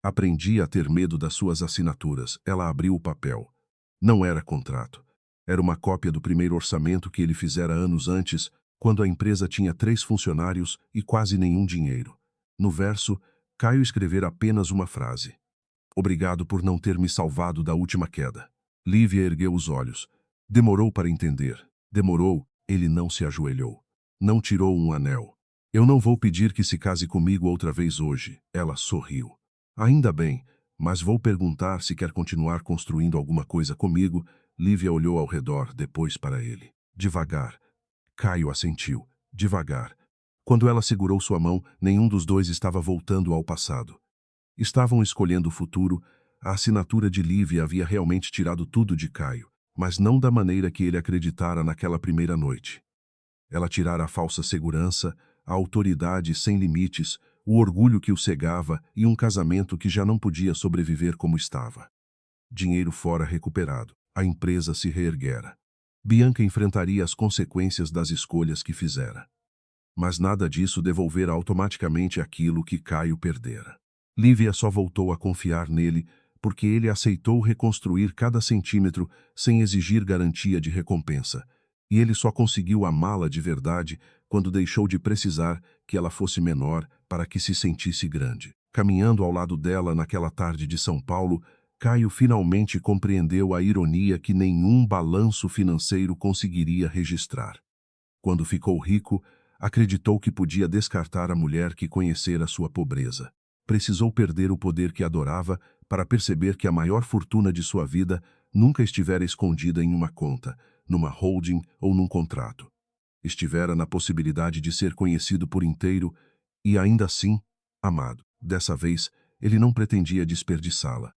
Aprendi a ter medo das suas assinaturas. Ela abriu o papel. Não era contrato. Era uma cópia do primeiro orçamento que ele fizera anos antes, quando a empresa tinha 3 funcionários e quase nenhum dinheiro. No verso, Caio escrevera apenas uma frase. Obrigado por não ter me salvado da última queda. Lívia ergueu os olhos. Demorou para entender. Demorou, ele não se ajoelhou. Não tirou um anel. Eu não vou pedir que se case comigo outra vez hoje. Ela sorriu. Ainda bem, mas vou perguntar se quer continuar construindo alguma coisa comigo. Lívia olhou ao redor, depois para ele. Devagar. Caio assentiu. Devagar. Quando ela segurou sua mão, nenhum dos dois estava voltando ao passado. Estavam escolhendo o futuro. A assinatura de Lívia havia realmente tirado tudo de Caio, mas não da maneira que ele acreditara naquela primeira noite. Ela tirara a falsa segurança, a autoridade sem limites, o orgulho que o cegava e um casamento que já não podia sobreviver como estava. Dinheiro fora recuperado. A empresa se reerguera. Bianca enfrentaria as consequências das escolhas que fizera. Mas nada disso devolvera automaticamente aquilo que Caio perdera. Lívia só voltou a confiar nele porque ele aceitou reconstruir cada centímetro sem exigir garantia de recompensa. E ele só conseguiu amá-la de verdade quando deixou de precisar que ela fosse menor para que se sentisse grande. Caminhando ao lado dela naquela tarde de São Paulo, Caio finalmente compreendeu a ironia que nenhum balanço financeiro conseguiria registrar. Quando ficou rico, acreditou que podia descartar a mulher que conhecera sua pobreza. precisou perder o poder que adorava para perceber que a maior fortuna de sua vida nunca estivera escondida em uma conta, numa holding ou num contrato. Estivera na possibilidade de ser conhecido por inteiro e, ainda assim, amado. Dessa vez, ele não pretendia desperdiçá-la.